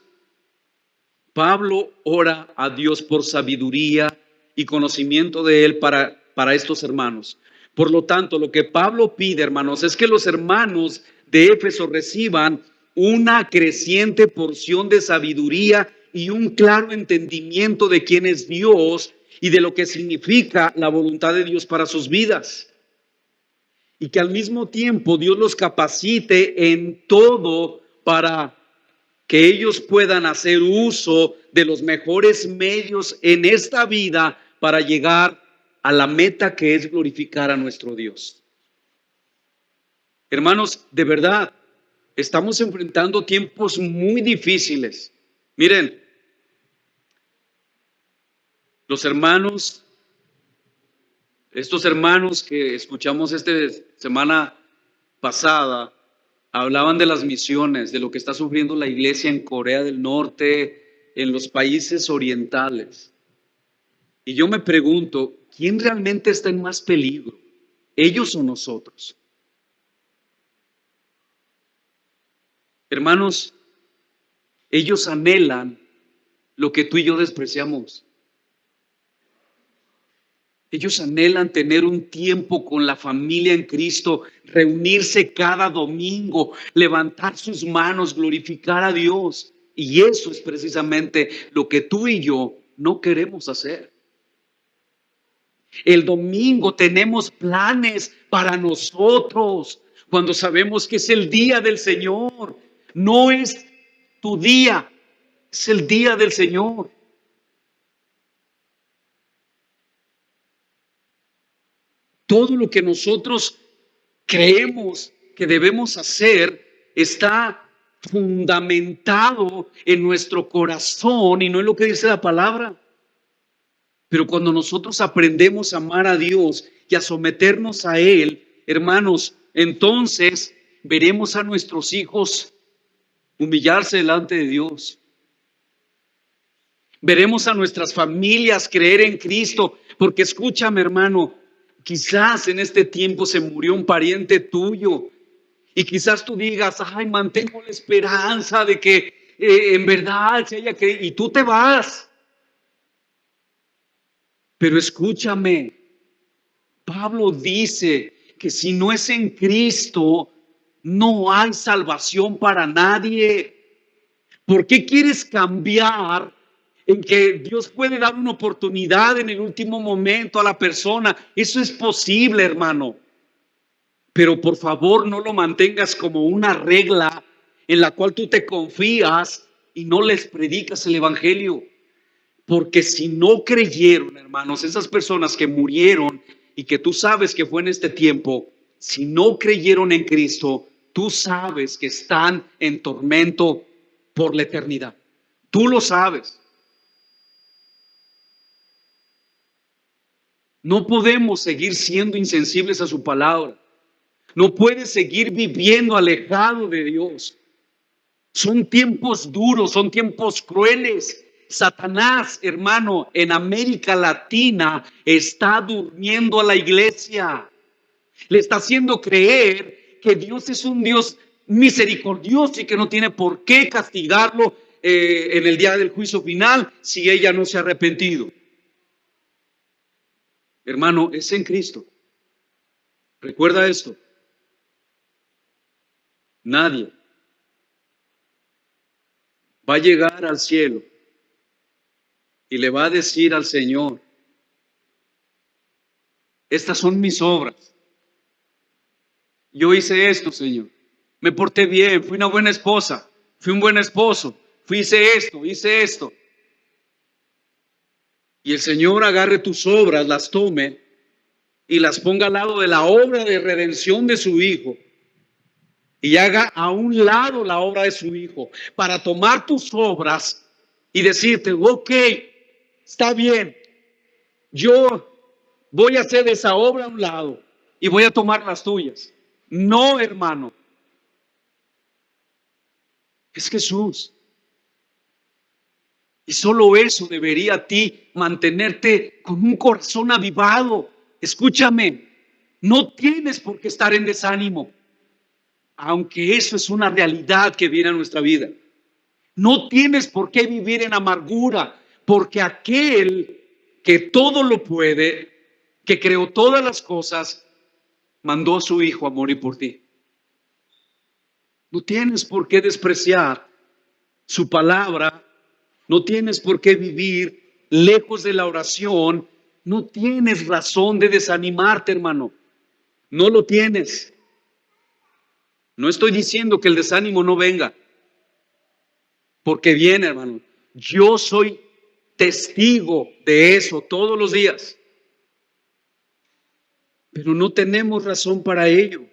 Pablo ora a Dios por sabiduría y conocimiento de Él para estos hermanos. Por lo tanto, lo que Pablo pide, hermanos, es que los hermanos de Éfeso reciban una creciente porción de sabiduría y un claro entendimiento de quién es Dios y de lo que significa la voluntad de Dios para sus vidas. Y que al mismo tiempo Dios los capacite en todo para que ellos puedan hacer uso de los mejores medios en esta vida para llegar a la meta que es glorificar a nuestro Dios. Hermanos, de verdad, estamos enfrentando tiempos muy difíciles. Miren, los hermanos, estos hermanos que escuchamos esta semana pasada, hablaban de las misiones, de lo que está sufriendo la iglesia en Corea del Norte, en los países orientales. Y yo me pregunto, ¿quién realmente está en más peligro? ¿Ellos o nosotros? Hermanos, ellos anhelan lo que tú y yo despreciamos. Ellos anhelan tener un tiempo con la familia en Cristo, reunirse cada domingo, levantar sus manos, glorificar a Dios. Y eso es precisamente lo que tú y yo no queremos hacer. El domingo tenemos planes para nosotros, cuando sabemos que es el día del Señor. No es tu día, es el día del Señor. Todo lo que nosotros creemos que debemos hacer está fundamentado en nuestro corazón y no en lo que dice la palabra. Pero cuando nosotros aprendemos a amar a Dios y a someternos a Él, hermanos, entonces veremos a nuestros hijos humillarse delante de Dios. Veremos a nuestras familias creer en Cristo, porque escúchame, hermano, Quizás en este tiempo se murió un pariente tuyo y quizás tú digas, ay, mantengo la esperanza de que en verdad se haya creído, y tú te vas. Pero escúchame, Pablo dice que si no es en Cristo, no hay salvación para nadie. ¿Por qué quieres cambiar en que Dios puede dar una oportunidad en el último momento a la persona? Eso es posible, hermano. Pero por favor no lo mantengas como una regla en la cual tú te confías y no les predicas el evangelio. Porque si no creyeron, hermanos, esas personas que murieron y que tú sabes que fue en este tiempo, si no creyeron en Cristo, tú sabes que están en tormento por la eternidad. Tú lo sabes. No podemos seguir siendo insensibles a su palabra. No puedes seguir viviendo alejado de Dios. Son tiempos duros, son tiempos crueles. Satanás, hermano, en América Latina está durmiendo a la iglesia. Le está haciendo creer que Dios es un Dios misericordioso y que no tiene por qué castigarlo en el día del juicio final si ella no se ha arrepentido. Hermano, es en Cristo. Recuerda esto. Nadie va a llegar al cielo y le va a decir al Señor, estas son mis obras. Yo hice esto, Señor. Me porté bien, fui una buena esposa, fui un buen esposo, hice esto. Y el Señor agarre tus obras, las tome y las ponga al lado de la obra de redención de su Hijo. Y haga a un lado la obra de su Hijo para tomar tus obras y decirte, ok, está bien, yo voy a hacer esa obra a un lado y voy a tomar las tuyas. No, hermano, es Jesús. Y solo eso debería a ti mantenerte con un corazón avivado. Escúchame, no tienes por qué estar en desánimo, aunque eso es una realidad que viene a nuestra vida. No tienes por qué vivir en amargura, porque aquel que todo lo puede, que creó todas las cosas, mandó a su Hijo a morir por ti. No tienes por qué despreciar su palabra, no tienes por qué vivir lejos de la oración, no tienes razón de desanimarte, hermano. No lo tienes. No estoy diciendo que el desánimo no venga, porque viene, hermano. Yo soy testigo de eso todos los días. Pero no tenemos razón para ello.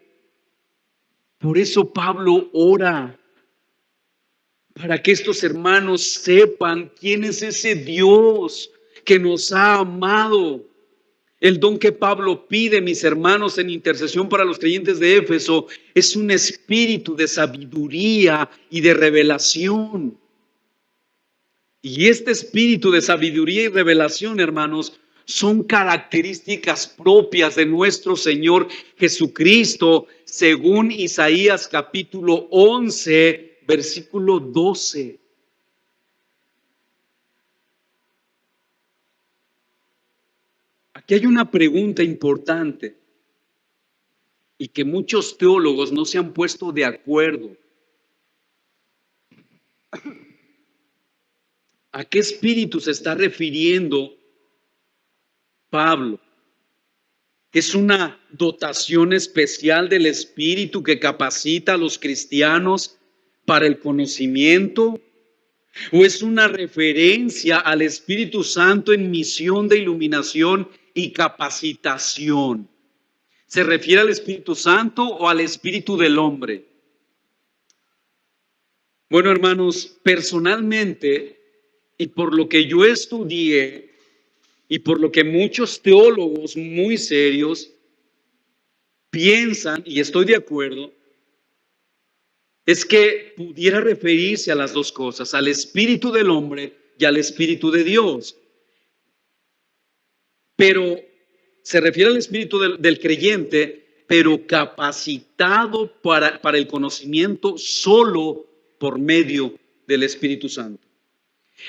Por eso Pablo ora, para que estos hermanos sepan quién es ese Dios que nos ha amado. El don que Pablo pide, mis hermanos, en intercesión para los creyentes de Éfeso, es un espíritu de sabiduría y de revelación. Y este espíritu de sabiduría y revelación, hermanos, son características propias de nuestro Señor Jesucristo, según Isaías capítulo 11, versículo 12. Aquí hay una pregunta importante y que muchos teólogos no se han puesto de acuerdo. ¿A qué espíritu se está refiriendo Pablo? ¿Es una dotación especial del espíritu que capacita a los cristianos para el conocimiento? ¿O es una referencia al Espíritu Santo en misión de iluminación y capacitación? ¿Se refiere al Espíritu Santo o al Espíritu del hombre? Bueno, hermanos, personalmente, y por lo que yo estudié, y por lo que muchos teólogos muy serios piensan, y estoy de acuerdo, es que pudiera referirse a las dos cosas, al espíritu del hombre y al espíritu de Dios. Pero se refiere al espíritu del creyente, pero capacitado para el conocimiento solo por medio del Espíritu Santo.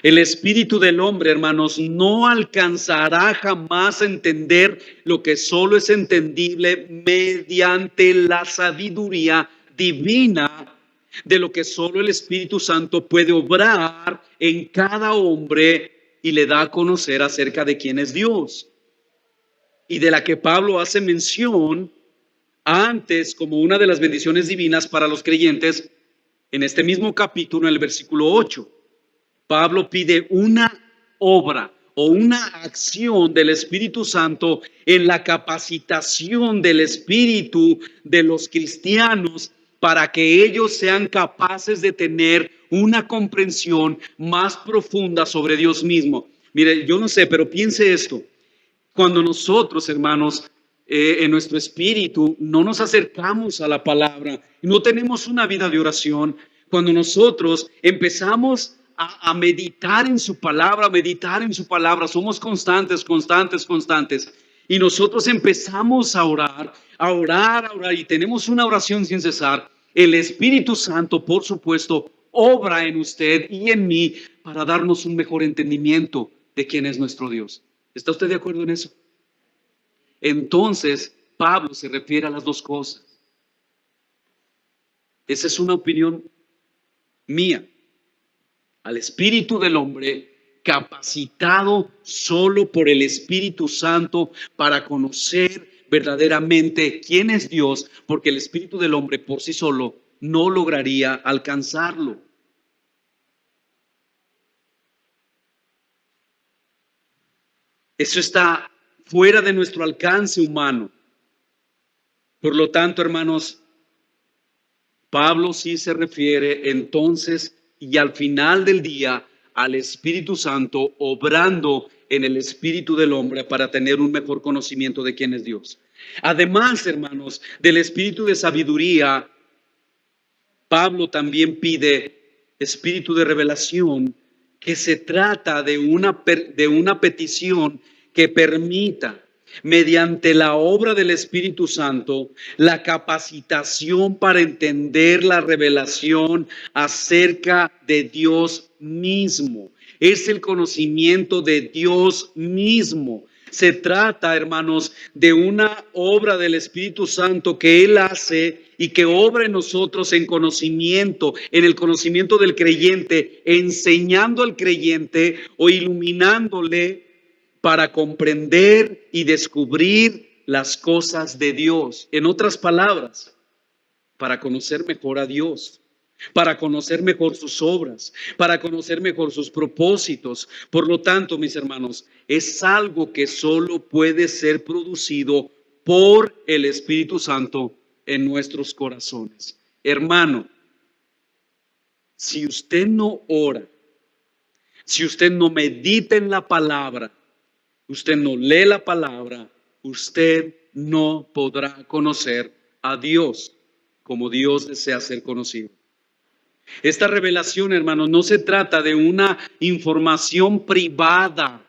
El espíritu del hombre, hermanos, no alcanzará jamás a entender lo que solo es entendible mediante la sabiduría divina, de lo que solo el Espíritu Santo puede obrar en cada hombre y le da a conocer acerca de quién es Dios. Y de la que Pablo hace mención antes como una de las bendiciones divinas para los creyentes en este mismo capítulo, en el versículo 8. Pablo pide una obra o una acción del Espíritu Santo en la capacitación del espíritu de los cristianos para que ellos sean capaces de tener una comprensión más profunda sobre Dios mismo. Mire, yo no sé, pero piense esto. Cuando nosotros, hermanos, en nuestro espíritu no nos acercamos a la palabra, no tenemos una vida de oración, cuando nosotros empezamos a meditar en su palabra, somos constantes, y nosotros empezamos a orar, y tenemos una oración sin cesar, el Espíritu Santo, por supuesto, obra en usted y en mí para darnos un mejor entendimiento de quién es nuestro Dios. ¿Está usted de acuerdo en eso? Entonces, Pablo se refiere a las dos cosas. Esa es una opinión mía. Al espíritu del hombre capacitado solo por el Espíritu Santo para conocer verdaderamente quién es Dios, porque el espíritu del hombre por sí solo no lograría alcanzarlo. Eso está fuera de nuestro alcance humano. Por lo tanto, hermanos, Pablo sí se refiere entonces y al final del día al Espíritu Santo obrando en el espíritu del hombre para tener un mejor conocimiento de quién es Dios. Además, hermanos, del espíritu de sabiduría, Pablo también pide espíritu de revelación, que se trata de una petición que permita, mediante la obra del Espíritu Santo, la capacitación para entender la revelación acerca de Dios mismo. Es el conocimiento de Dios mismo. Se trata, hermanos, de una obra del Espíritu Santo que Él hace y que obra en nosotros en conocimiento, en el conocimiento del creyente, enseñando al creyente o iluminándole para comprender y descubrir las cosas de Dios. En otras palabras, para conocer mejor a Dios, para conocer mejor sus obras, para conocer mejor sus propósitos. Por lo tanto, mis hermanos, es algo que solo puede ser producido por el Espíritu Santo en nuestros corazones. Hermano, si usted no ora, si usted no medita en la palabra, usted no lee la palabra, usted no podrá conocer a Dios como Dios desea ser conocido. Esta revelación, hermanos, no se trata de una información privada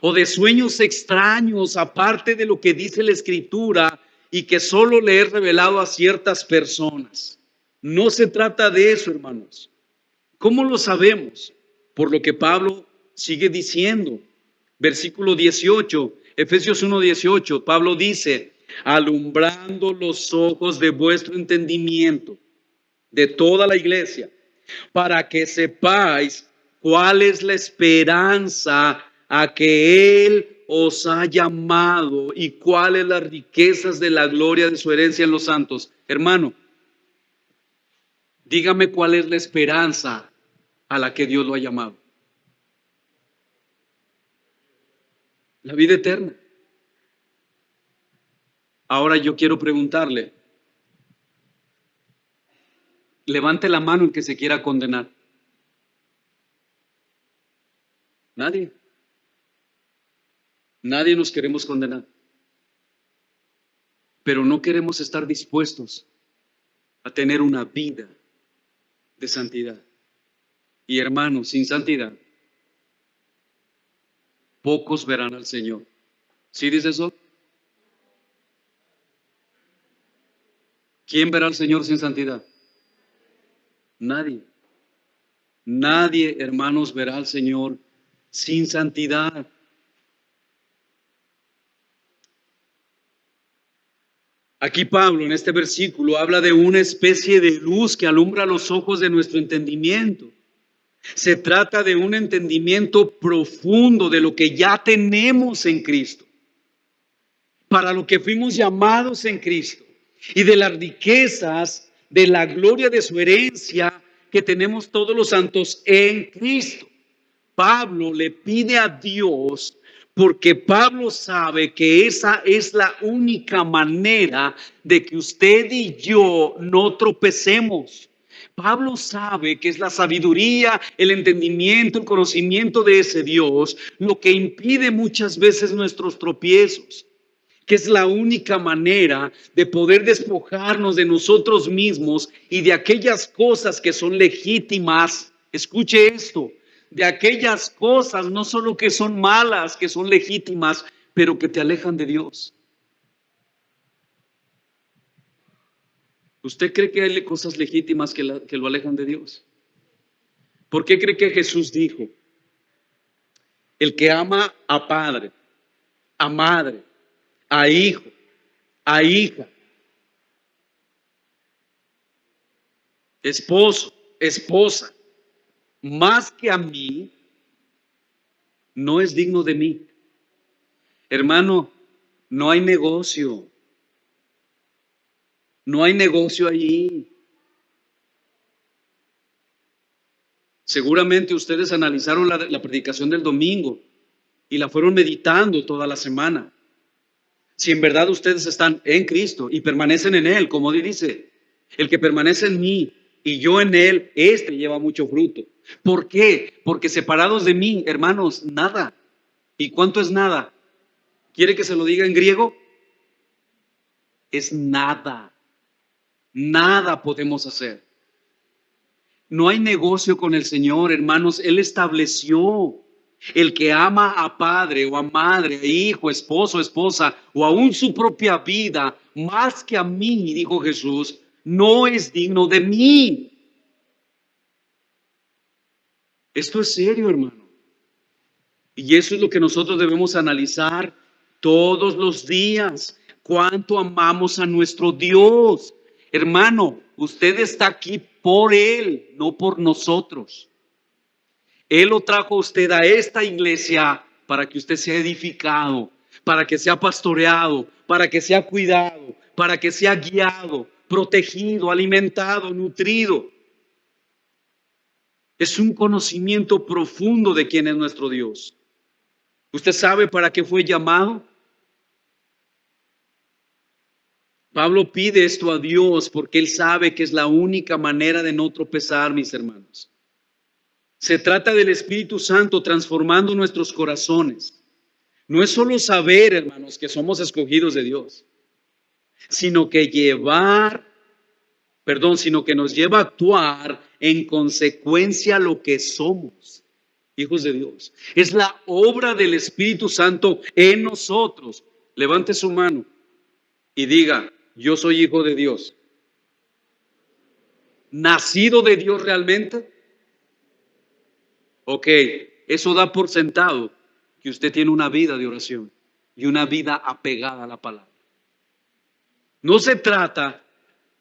o de sueños extraños aparte de lo que dice la Escritura y que solo le es revelado a ciertas personas. No se trata de eso, hermanos. ¿Cómo lo sabemos? Por lo que Pablo sigue diciendo. Versículo 18, Efesios 1:18, Pablo dice, alumbrando los ojos de vuestro entendimiento, de toda la iglesia, para que sepáis cuál es la esperanza a que Él os ha llamado y cuáles las riquezas de la gloria de su herencia en los santos. Hermano, dígame cuál es la esperanza a la que Dios lo ha llamado. La vida eterna. Ahora yo quiero preguntarle, levante la mano el que se quiera condenar. Nadie. Nadie nos queremos condenar. Pero no queremos estar dispuestos a tener una vida de santidad. Y hermanos, sin santidad, pocos verán al Señor. ¿Sí dice eso? ¿Quién verá al Señor sin santidad? Nadie. Nadie, hermanos, verá al Señor sin santidad. Aquí Pablo en este versículo habla de una especie de luz que alumbra los ojos de nuestro entendimiento. Se trata de un entendimiento profundo de lo que ya tenemos en Cristo, para lo que fuimos llamados en Cristo y de las riquezas de la gloria de su herencia que tenemos todos los santos en Cristo. Pablo le pide a Dios porque Pablo sabe que esa es la única manera de que usted y yo no tropecemos. Pablo sabe que es la sabiduría, el entendimiento, el conocimiento de ese Dios lo que impide muchas veces nuestros tropiezos, que es la única manera de poder despojarnos de nosotros mismos y de aquellas cosas que son legítimas. Escuche esto, de aquellas cosas no solo que son malas, que son legítimas, pero que te alejan de Dios. ¿Usted cree que hay cosas legítimas que lo alejan de Dios? ¿Por qué cree que Jesús dijo, el que ama a padre, a madre, a hijo, a hija, esposo, esposa, más que a mí, no es digno de mí? Hermano, no hay negocio. No hay negocio allí. Seguramente ustedes analizaron la predicación del domingo y la fueron meditando toda la semana. Si en verdad ustedes están en Cristo y permanecen en Él, como dice, el que permanece en mí y yo en Él, este lleva mucho fruto. ¿Por qué? Porque separados de mí, hermanos, nada. ¿Y cuánto es nada? ¿Quiere que se lo diga en griego? Es nada. Nada podemos hacer. No hay negocio con el Señor, hermanos. Él estableció el que ama a padre o a madre, a hijo, esposo, esposa o aún su propia vida más que a mí, dijo Jesús, no es digno de mí. Esto es serio, hermano. Y eso es lo que nosotros debemos analizar todos los días. ¿Cuánto amamos a nuestro Dios? Hermano, usted está aquí por Él, no por nosotros. Él lo trajo a usted a esta iglesia para que usted sea edificado, para que sea pastoreado, para que sea cuidado, para que sea guiado, protegido, alimentado, nutrido. Es un conocimiento profundo de quién es nuestro Dios. ¿Usted sabe para qué fue llamado? Pablo pide esto a Dios porque él sabe que es la única manera de no tropezar, mis hermanos. Se trata del Espíritu Santo transformando nuestros corazones. No es solo saber, hermanos, que somos escogidos de Dios, sino que nos lleva a actuar en consecuencia a lo que somos, hijos de Dios. Es la obra del Espíritu Santo en nosotros. Levante su mano y diga, yo soy hijo de Dios. ¿Nacido de Dios realmente? Ok, eso da por sentado que usted tiene una vida de oración y una vida apegada a la palabra. No se trata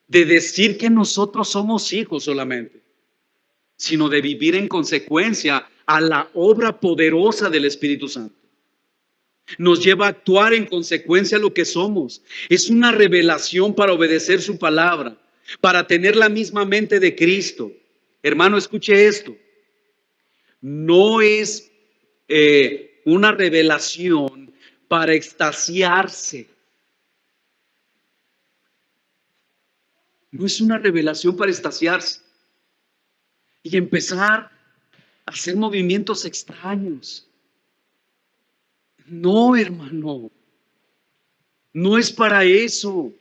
de decir que nosotros somos hijos solamente, sino de vivir en consecuencia a la obra poderosa del Espíritu Santo. Nos lleva a actuar en consecuencia a lo que somos. Es una revelación para obedecer su palabra, para tener la misma mente de Cristo. Hermano, escuche esto. No es una revelación para extasiarse. No es una revelación para extasiarse y empezar a hacer movimientos extraños. No, hermano, no es para eso.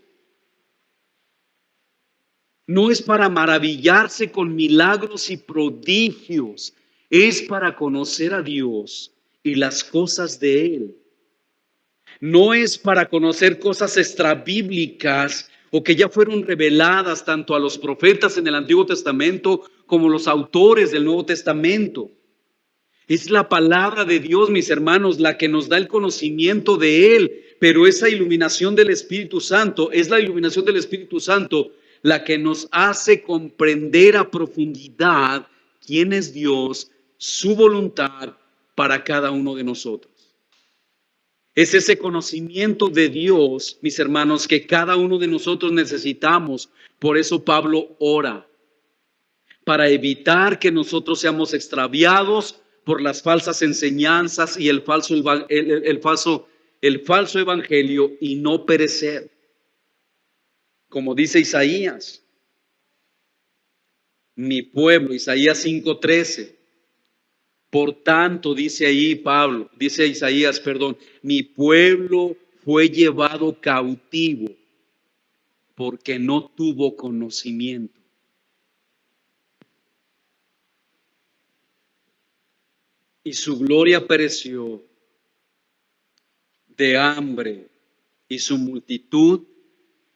No es para maravillarse con milagros y prodigios. Es para conocer a Dios y las cosas de Él. No es para conocer cosas extrabíblicas o que ya fueron reveladas tanto a los profetas en el Antiguo Testamento como los autores del Nuevo Testamento. Es la palabra de Dios, mis hermanos, la que nos da el conocimiento de Él, pero esa iluminación del Espíritu Santo, es la iluminación del Espíritu Santo la que nos hace comprender a profundidad quién es Dios, su voluntad para cada uno de nosotros. Es ese conocimiento de Dios, mis hermanos, que cada uno de nosotros necesitamos. Por eso Pablo ora, para evitar que nosotros seamos extraviados por las falsas enseñanzas y el falso evangelio y no perecer. Como dice Isaías, mi pueblo, Isaías 5:13. Por tanto, dice Isaías, mi pueblo fue llevado cautivo porque no tuvo conocimiento. Y su gloria pereció de hambre y su multitud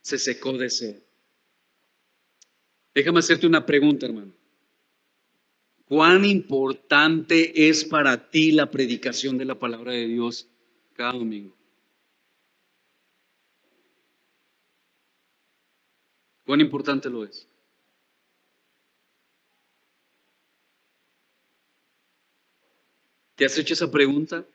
se secó de sed. Déjame hacerte una pregunta, hermano. ¿Cuán importante es para ti la predicación de la palabra de Dios cada domingo? ¿Cuán importante lo es? ¿Te has hecho esa pregunta?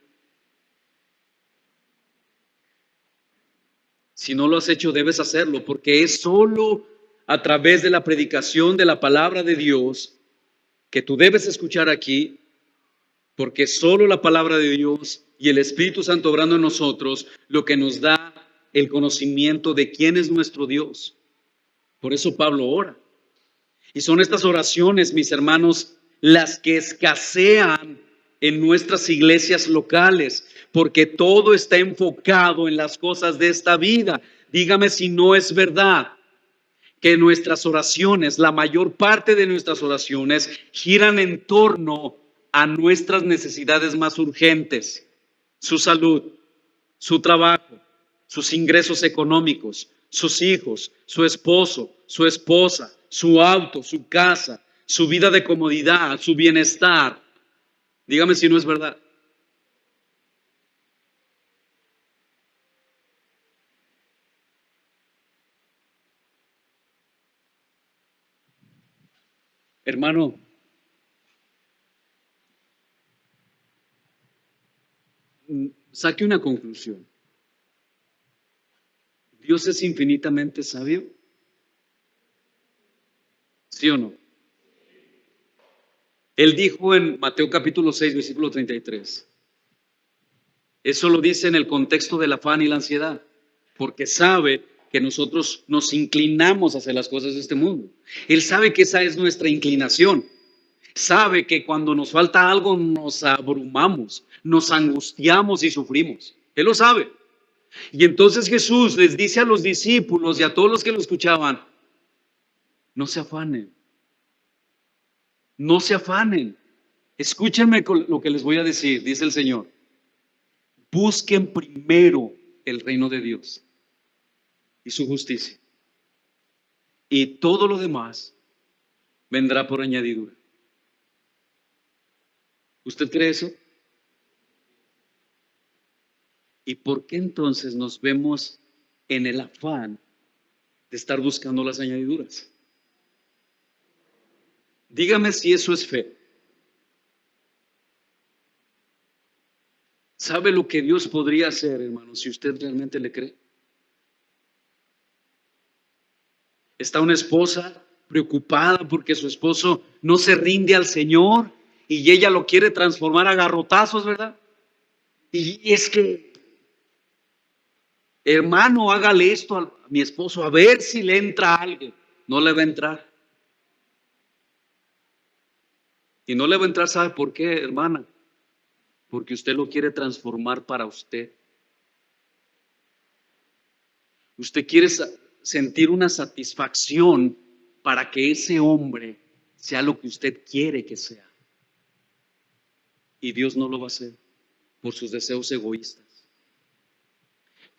Si no lo has hecho, debes hacerlo, porque es solo a través de la predicación de la palabra de Dios que tú debes escuchar aquí, porque solo la palabra de Dios y el Espíritu Santo obrando en nosotros lo que nos da el conocimiento de quién es nuestro Dios. Por eso Pablo ora. Y son estas oraciones, mis hermanos, las que escasean en nuestras iglesias locales, porque todo está enfocado en las cosas de esta vida. Dígame si no es verdad que nuestras oraciones, la mayor parte de nuestras oraciones, giran en torno a nuestras necesidades más urgentes: su salud, su trabajo, sus ingresos económicos, sus hijos, su esposo, su esposa, su auto, su casa, su vida de comodidad, su bienestar. Dígame si no es verdad. Hermano, saque una conclusión. ¿Dios es infinitamente sabio? ¿Sí o no? Él dijo en Mateo capítulo 6, versículo 33. Eso lo dice en el contexto del afán y la ansiedad, porque sabe que nosotros nos inclinamos hacia las cosas de este mundo. Él sabe que esa es nuestra inclinación. Sabe que cuando nos falta algo nos abrumamos, nos angustiamos y sufrimos. Él lo sabe. Y entonces Jesús les dice a los discípulos y a todos los que lo escuchaban: no se afanen, no se afanen. Escúchenme lo que les voy a decir, dice el Señor. Busquen primero el reino de Dios y su justicia, y todo lo demás vendrá por añadidura. ¿Usted cree eso? ¿Y por qué entonces nos vemos en el afán de estar buscando las añadiduras? Dígame si eso es fe. ¿Sabe lo que Dios podría hacer, hermano, si usted realmente le cree? Está una esposa preocupada porque su esposo no se rinde al Señor y ella lo quiere transformar a garrotazos, ¿verdad? Y es que, hermano, hágale esto a mi esposo, a ver si le entra algo. No le va a entrar. Y no le va a entrar, ¿sabe por qué, hermana? Porque usted lo quiere transformar para usted. Usted quiere sentir una satisfacción para que ese hombre sea lo que usted quiere que sea. Y Dios no lo va a hacer por sus deseos egoístas.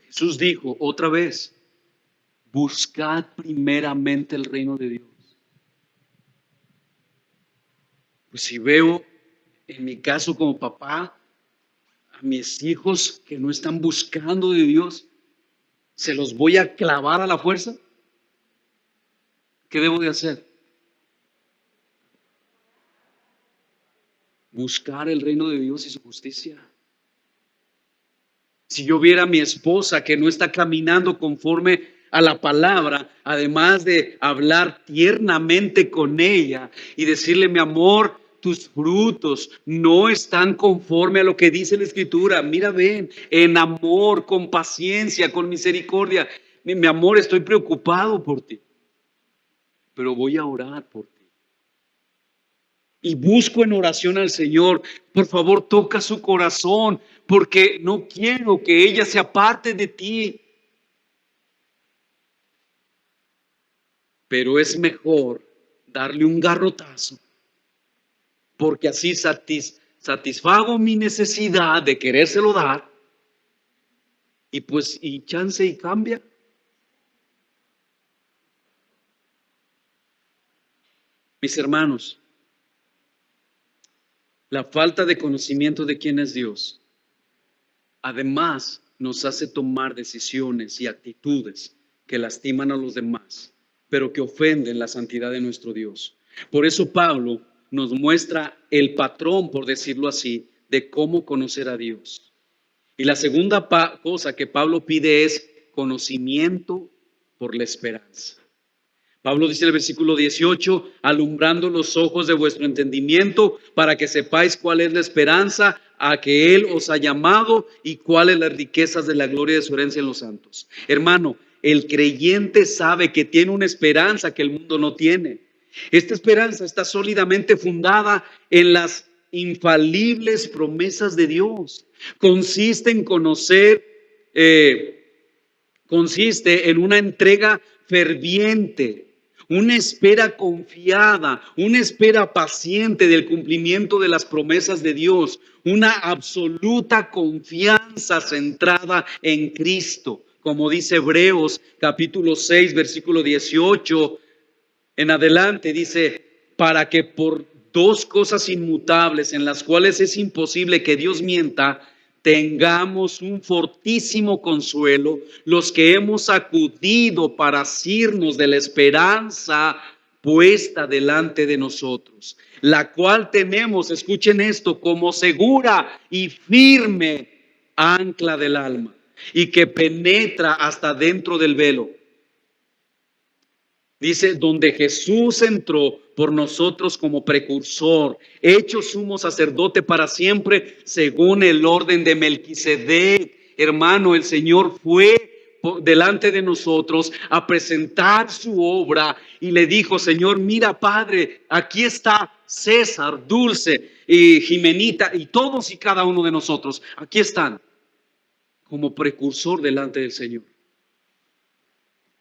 Jesús dijo otra vez: Buscad primeramente el reino de Dios. Pues si veo, en mi caso como papá, a mis hijos que no están buscando de Dios, ¿se los voy a clavar a la fuerza? ¿Qué debo de hacer? Buscar el reino de Dios y su justicia. Si yo viera a mi esposa que no está caminando conforme a la palabra, además de hablar tiernamente con ella y decirle, mi amor, tus frutos no están conforme a lo que dice la Escritura. Mira, ven, en amor, con paciencia, con misericordia. Mi amor, estoy preocupado por ti, pero voy a orar por ti. Y busco en oración al Señor, por favor, toca su corazón, porque no quiero que ella se aparte de ti. Pero es mejor darle un garrotazo, porque así satisfago mi necesidad de querérselo dar, y chance y cambia. Mis hermanos, la falta de conocimiento de quién es Dios, además, nos hace tomar decisiones y actitudes que lastiman a los demás, pero que ofenden la santidad de nuestro Dios. Por eso Pablo nos muestra el patrón, por decirlo así, de cómo conocer a Dios. Y la segunda cosa que Pablo pide es conocimiento por la esperanza. Pablo dice en el versículo 18, alumbrando los ojos de vuestro entendimiento para que sepáis cuál es la esperanza a que Él os ha llamado y cuáles las riquezas de la gloria de su herencia en los santos. Hermano, el creyente sabe que tiene una esperanza que el mundo no tiene. Esta esperanza está sólidamente fundada en las infalibles promesas de Dios. Consiste en consiste en una entrega ferviente, una espera confiada, una espera paciente del cumplimiento de las promesas de Dios, una absoluta confianza centrada en Cristo. Como dice Hebreos capítulo 6, versículo 18 en adelante, dice, para que por dos cosas inmutables en las cuales es imposible que Dios mienta, tengamos un fortísimo consuelo, los que hemos acudido para asirnos de la esperanza puesta delante de nosotros, la cual tenemos, escuchen esto, como segura y firme ancla del alma, y que penetra hasta dentro del velo. Dice, donde Jesús entró por nosotros como precursor, hecho sumo sacerdote para siempre, según el orden de Melquisedec. Hermano, el Señor fue delante de nosotros a presentar su obra y le dijo, Señor, mira, Padre, aquí está César, Dulce y Jimenita y todos y cada uno de nosotros. Aquí están como precursor delante del Señor.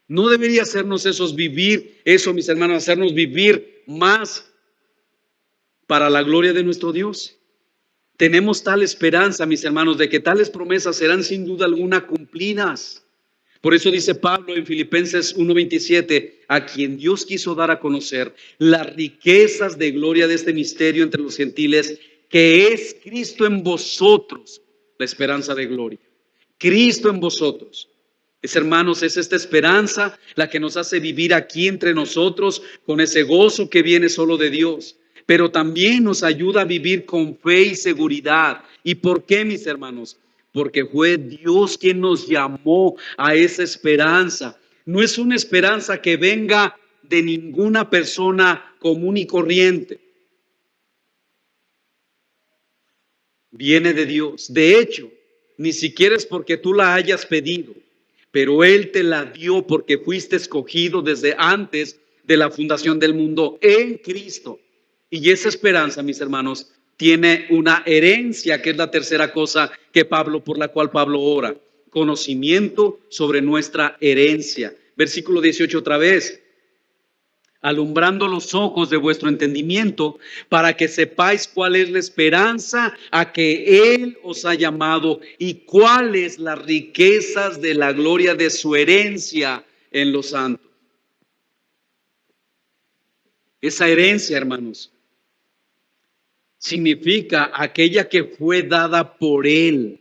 No debería hacernos eso, mis hermanos, hacernos vivir más para la gloria de nuestro Dios. Tenemos tal esperanza, mis hermanos, de que tales promesas serán sin duda alguna cumplidas. Por eso dice Pablo en Filipenses 1:27, a quien Dios quiso dar a conocer las riquezas de gloria de este misterio entre los gentiles, que es Cristo en vosotros, la esperanza de gloria. Cristo en vosotros. Hermanos, es esta esperanza la que nos hace vivir aquí entre nosotros con ese gozo que viene solo de Dios, pero también nos ayuda a vivir con fe y seguridad. ¿Y por qué, mis hermanos? Porque fue Dios quien nos llamó a esa esperanza. No es una esperanza que venga de ninguna persona común y corriente. Viene de Dios. De hecho, ni siquiera es porque tú la hayas pedido, pero Él te la dio porque fuiste escogido desde antes de la fundación del mundo en Cristo. Y esa esperanza, mis hermanos, tiene una herencia, que es la tercera cosa por la cual Pablo ora. Conocimiento sobre nuestra herencia. Versículo 18 otra vez. Alumbrando los ojos de vuestro entendimiento, para que sepáis cuál es la esperanza a que Él os ha llamado y cuáles las riquezas de la gloria de su herencia en los santos. Esa herencia, hermanos, significa aquella que fue dada por Él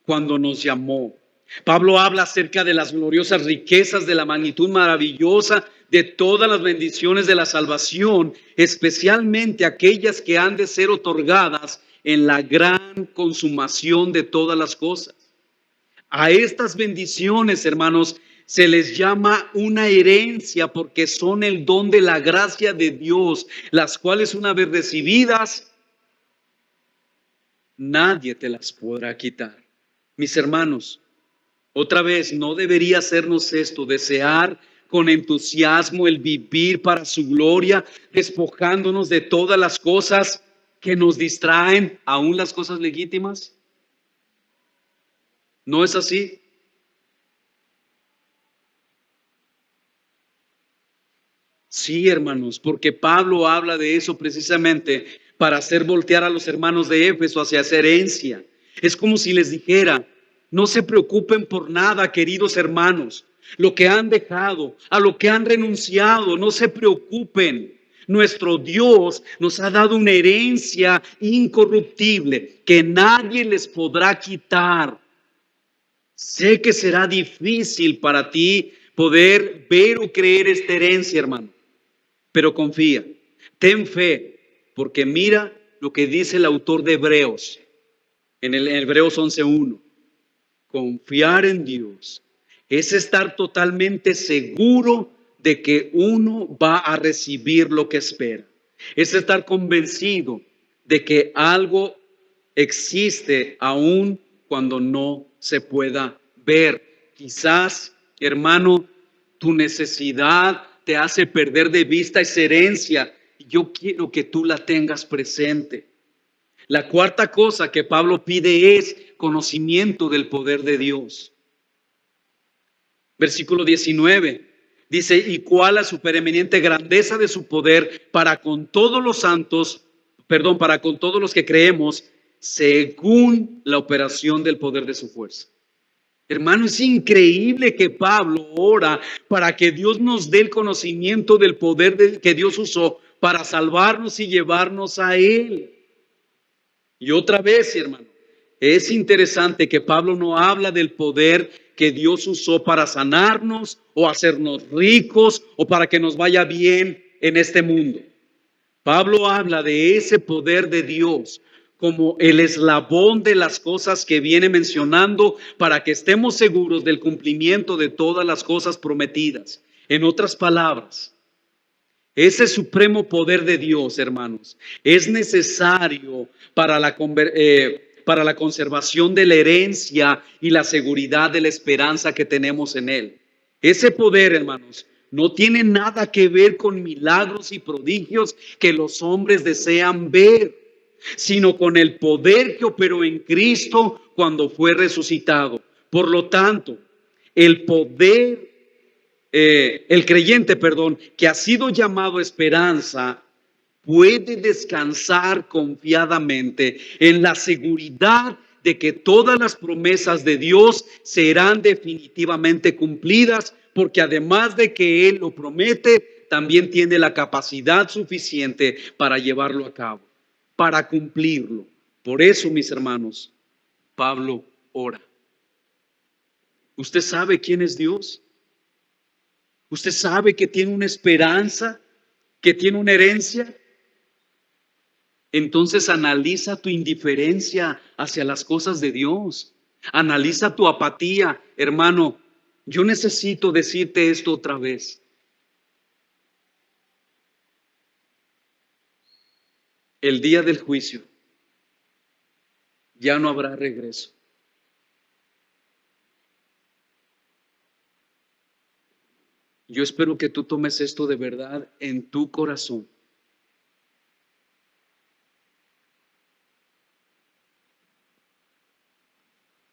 cuando nos llamó. Pablo habla acerca de las gloriosas riquezas, de la magnitud maravillosa, de todas las bendiciones de la salvación, especialmente aquellas que han de ser otorgadas en la gran consumación de todas las cosas. A estas bendiciones, hermanos, se les llama una herencia porque son el don de la gracia de Dios, las cuales una vez recibidas, nadie te las podrá quitar. Mis hermanos, otra vez, no debería hacernos esto, desear con entusiasmo el vivir para su gloria, despojándonos de todas las cosas que nos distraen, aún las cosas legítimas. ¿No es así? Sí, hermanos, porque Pablo habla de eso precisamente para hacer voltear a los hermanos de Éfeso hacia esa herencia. Es como si les dijera: no se preocupen por nada, queridos hermanos. Lo que han dejado, a lo que han renunciado, no se preocupen. Nuestro Dios nos ha dado una herencia incorruptible que nadie les podrá quitar. Sé que será difícil para ti poder ver o creer esta herencia, hermano, pero confía, ten fe, porque mira lo que dice el autor de Hebreos, en Hebreos 11:1. Confiar en Dios es estar totalmente seguro de que uno va a recibir lo que espera. Es estar convencido de que algo existe aun cuando no se pueda ver. Quizás, hermano, tu necesidad te hace perder de vista esa herencia. Yo quiero que tú la tengas presente. La cuarta cosa que Pablo pide es conocimiento del poder de Dios. Versículo 19 dice: y cuál la supereminente grandeza de su poder para con todos los santos, para con todos los que creemos, según la operación del poder de su fuerza. Hermano, es increíble que Pablo ora para que Dios nos dé el conocimiento del poder que Dios usó para salvarnos y llevarnos a Él. Y otra vez, hermano, es interesante que Pablo no habla del poder que Dios usó para sanarnos o hacernos ricos o para que nos vaya bien en este mundo. Pablo habla de ese poder de Dios como el eslabón de las cosas que viene mencionando para que estemos seguros del cumplimiento de todas las cosas prometidas. En otras palabras, ese supremo poder de Dios, hermanos, es necesario para la conservación de la herencia y la seguridad de la esperanza que tenemos en Él. Ese poder, hermanos, no tiene nada que ver con milagros y prodigios que los hombres desean ver, sino con el poder que operó en Cristo cuando fue resucitado. Por lo tanto, el creyente, que ha sido llamado a esperanza, puede descansar confiadamente en la seguridad de que todas las promesas de Dios serán definitivamente cumplidas, porque además de que Él lo promete, también tiene la capacidad suficiente para llevarlo a cabo, para cumplirlo. Por eso, mis hermanos, Pablo ora. ¿Usted sabe quién es Dios? ¿Usted sabe que tiene una esperanza, que tiene una herencia? Entonces analiza tu indiferencia hacia las cosas de Dios. Analiza tu apatía. Hermano, yo necesito decirte esto otra vez. El día del juicio ya no habrá regreso. Yo espero que tú tomes esto de verdad en tu corazón.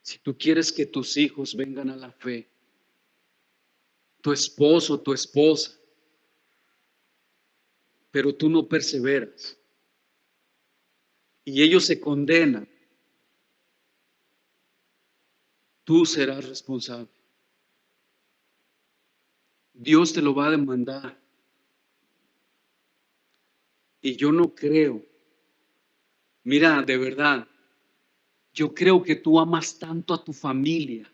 Si tú quieres que tus hijos vengan a la fe, tu esposo, tu esposa, pero tú no perseveras y ellos se condenan, tú serás responsable. Dios te lo va a demandar. Y yo no creo, mira, de verdad, yo creo que tú amas tanto a tu familia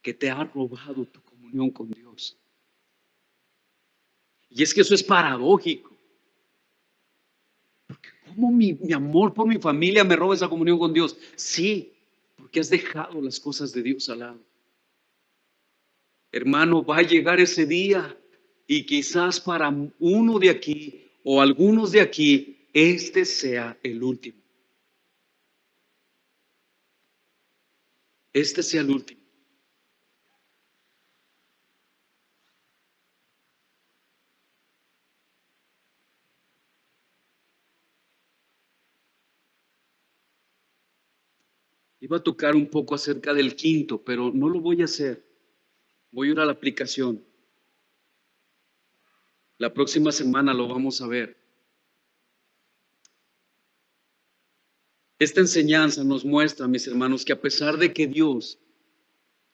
que te ha robado tu comunión con Dios. Y es que eso es paradójico. Porque ¿cómo mi amor por mi familia me roba esa comunión con Dios? Sí, porque has dejado las cosas de Dios al lado. Hermano, va a llegar ese día y quizás para uno de aquí o algunos de aquí, este sea el último. Este sea el último. Iba a tocar un poco acerca del quinto, pero no lo voy a hacer. Voy a ir a la aplicación. La próxima semana lo vamos a ver. Esta enseñanza nos muestra, mis hermanos, que a pesar de que Dios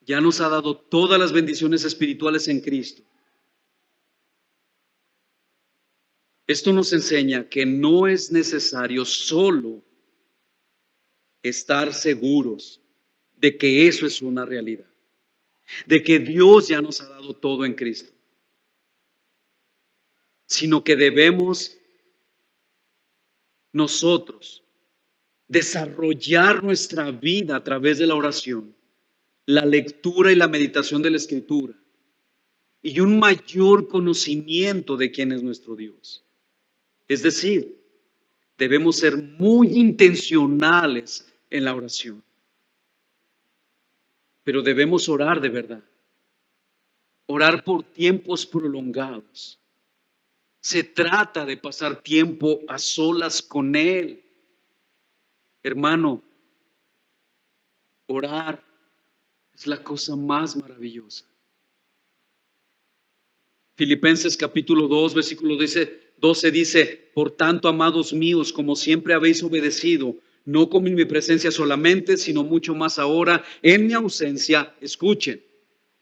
ya nos ha dado todas las bendiciones espirituales en Cristo, esto nos enseña que no es necesario solo estar seguros de que eso es una realidad, de que Dios ya nos ha dado todo en Cristo, sino que debemos nosotros desarrollar nuestra vida a través de la oración, la lectura y la meditación de la Escritura y un mayor conocimiento de quién es nuestro Dios. Es decir, debemos ser muy intencionales en la oración, pero debemos orar de verdad, orar por tiempos prolongados. Se trata de pasar tiempo a solas con Él. Hermano, orar es la cosa más maravillosa. Filipenses capítulo 2, versículo 12 dice, por tanto, amados míos, como siempre habéis obedecido, no como en mi presencia solamente, sino mucho más ahora, en mi ausencia, escuchen,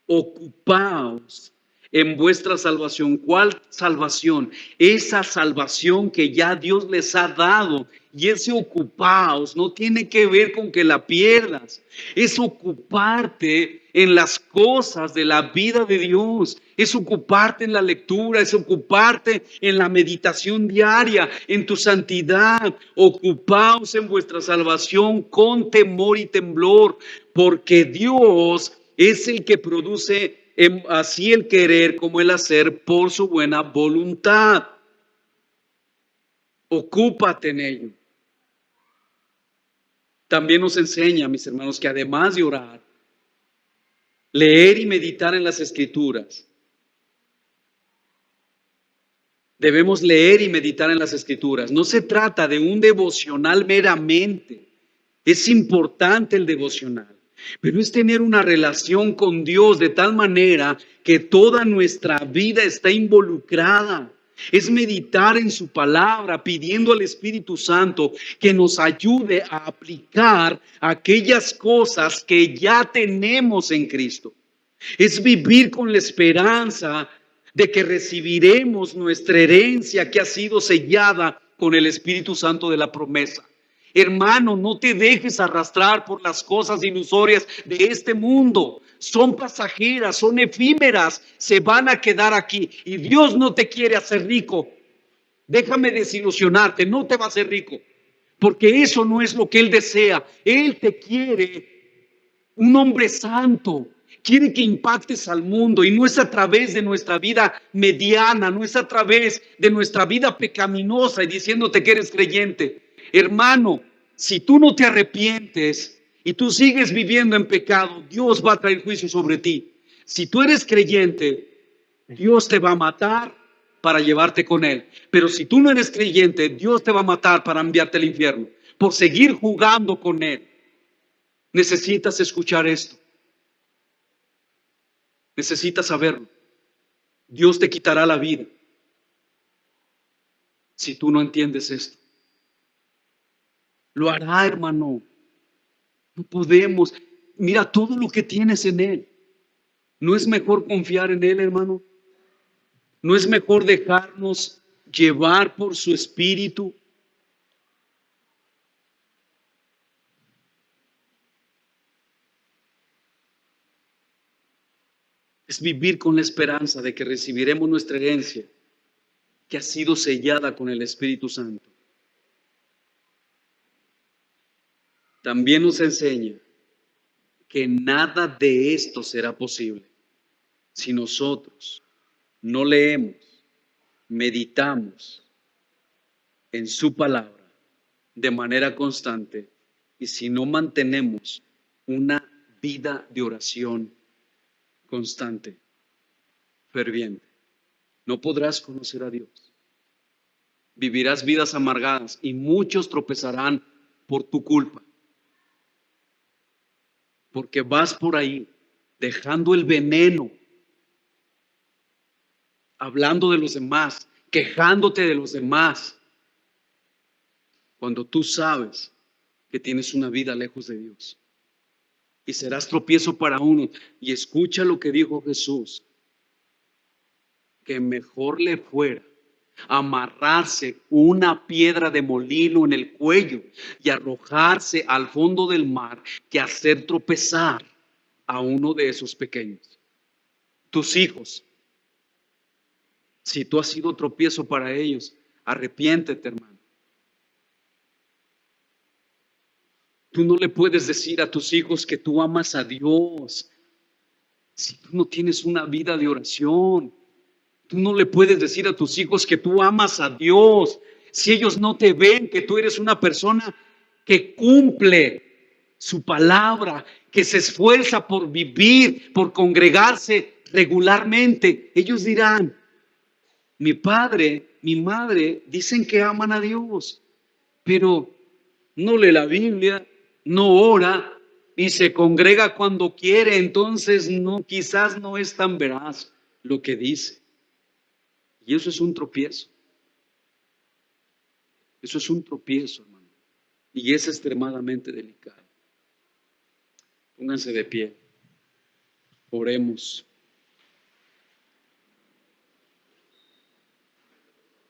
ocupaos en vuestra salvación. ¿Cuál salvación? Esa salvación que ya Dios les ha dado. Y ese ocupaos no tiene que ver con que la pierdas. Es ocuparte en las cosas de la vida de Dios. Es ocuparte en la lectura, es ocuparte en la meditación diaria, en tu santidad. Ocupaos en vuestra salvación con temor y temblor, porque Dios es el que produce así el querer como el hacer por su buena voluntad. Ocúpate en ello. También nos enseña, mis hermanos, que además de orar, leer y meditar en las Escrituras, debemos leer y meditar en las Escrituras. No se trata de un devocional meramente. Es importante el devocional, pero es tener una relación con Dios de tal manera que toda nuestra vida está involucrada. Es meditar en su palabra, pidiendo al Espíritu Santo que nos ayude a aplicar aquellas cosas que ya tenemos en Cristo. Es vivir con la esperanza de que recibiremos nuestra herencia que ha sido sellada con el Espíritu Santo de la promesa. Hermano, no te dejes arrastrar por las cosas ilusorias de este mundo. Son pasajeras, son efímeras, se van a quedar aquí. Y Dios no te quiere hacer rico. Déjame desilusionarte, no te va a hacer rico. Porque eso no es lo que Él desea. Él te quiere un hombre santo. Quiere que impactes al mundo y no es a través de nuestra vida mediana, no es a través de nuestra vida pecaminosa y diciéndote que eres creyente. Hermano, si tú no te arrepientes y tú sigues viviendo en pecado, Dios va a traer juicio sobre ti. Si tú eres creyente, Dios te va a matar para llevarte con Él. Pero si tú no eres creyente, Dios te va a matar para enviarte al infierno. Por seguir jugando con Él. Necesitas escuchar esto. Necesitas saberlo. Dios te quitará la vida si tú no entiendes esto. Lo hará, hermano. No podemos. Mira todo lo que tienes en Él. ¿No es mejor confiar en Él, hermano? ¿No es mejor dejarnos llevar por su Espíritu? Es vivir con la esperanza de que recibiremos nuestra herencia, que ha sido sellada con el Espíritu Santo. También nos enseña que nada de esto será posible si nosotros no leemos, meditamos en su palabra de manera constante y si no mantenemos una vida de oración constante, ferviente. No podrás conocer a Dios. Vivirás vidas amargadas y muchos tropezarán por tu culpa. Porque vas por ahí dejando el veneno, hablando de los demás, quejándote de los demás, cuando tú sabes que tienes una vida lejos de Dios. Y serás tropiezo para uno. Y escucha lo que dijo Jesús, que mejor le fuera amarrarse una piedra de molino en el cuello y arrojarse al fondo del mar que hacer tropezar a uno de esos pequeños. Tus hijos, si tú has sido tropiezo para ellos, arrepiéntete, hermano. Tú no le puedes decir a tus hijos que tú amas a Dios si tú no tienes una vida de oración. Tú no le puedes decir a tus hijos que tú amas a Dios si ellos no te ven que tú eres una persona que cumple su palabra, que se esfuerza por vivir, por congregarse regularmente. Ellos dirán, mi padre, mi madre dicen que aman a Dios, pero no lee la Biblia, no ora y se congrega cuando quiere, entonces no, quizás no es tan veraz lo que dice. Y eso es un tropiezo. Eso es un tropiezo, hermano. Y es extremadamente delicado. Pónganse de pie. Oremos.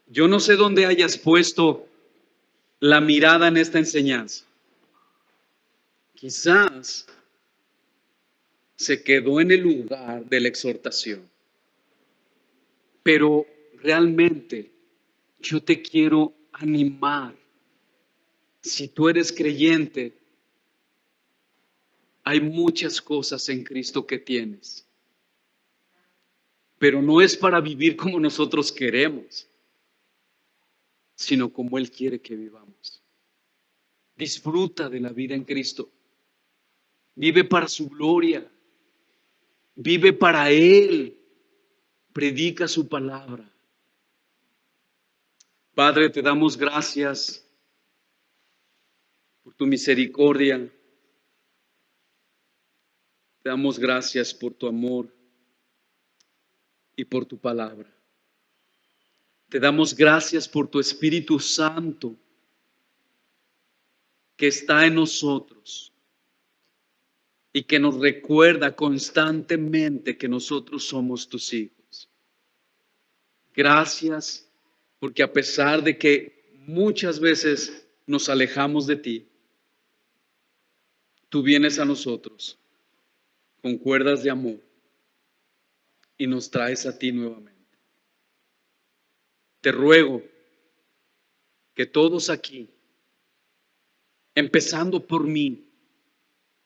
Yo no sé dónde hayas puesto la mirada en esta enseñanza. Quizás se quedó en el lugar de la exhortación. Pero realmente yo te quiero animar. Si tú eres creyente, hay muchas cosas en Cristo que tienes. Pero no es para vivir como nosotros queremos, sino como Él quiere que vivamos. Disfruta de la vida en Cristo. Vive para su gloria. Vive para Él. Predica su palabra. Padre, te damos gracias por tu misericordia. Te damos gracias por tu amor y por tu palabra. Te damos gracias por tu Espíritu Santo que está en nosotros y que nos recuerda constantemente que nosotros somos tus hijos. Gracias porque a pesar de que muchas veces nos alejamos de ti, tú vienes a nosotros con cuerdas de amor y nos traes a ti nuevamente. Te ruego que todos aquí, empezando por mí,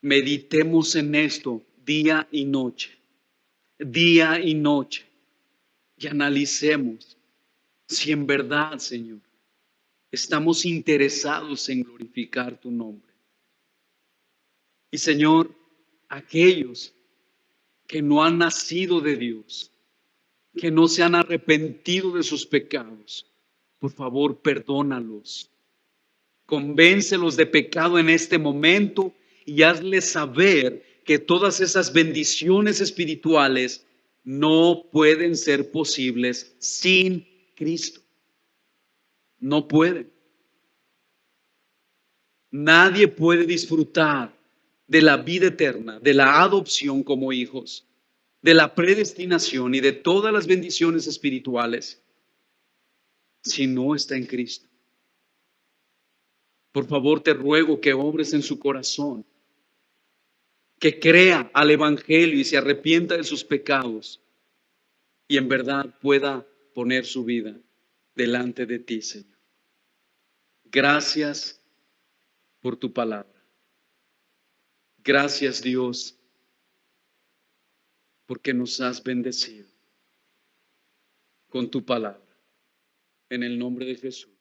meditemos en esto día y noche, y analicemos si en verdad, Señor, estamos interesados en glorificar tu nombre. Y Señor, aquellos que no han nacido de Dios, que no se han arrepentido de sus pecados, por favor, perdónalos. Convéncelos de pecado en este momento y hazles saber que todas esas bendiciones espirituales no pueden ser posibles sin Cristo. No pueden. Nadie puede disfrutar de la vida eterna, de la adopción como hijos, de la predestinación y de todas las bendiciones espirituales si no está en Cristo. Por favor, te ruego que obres en su corazón, que crea al Evangelio y se arrepienta de sus pecados y en verdad pueda poner su vida delante de ti, Señor. Gracias por tu palabra. Gracias, Dios, porque nos has bendecido con tu palabra. En el nombre de Jesús.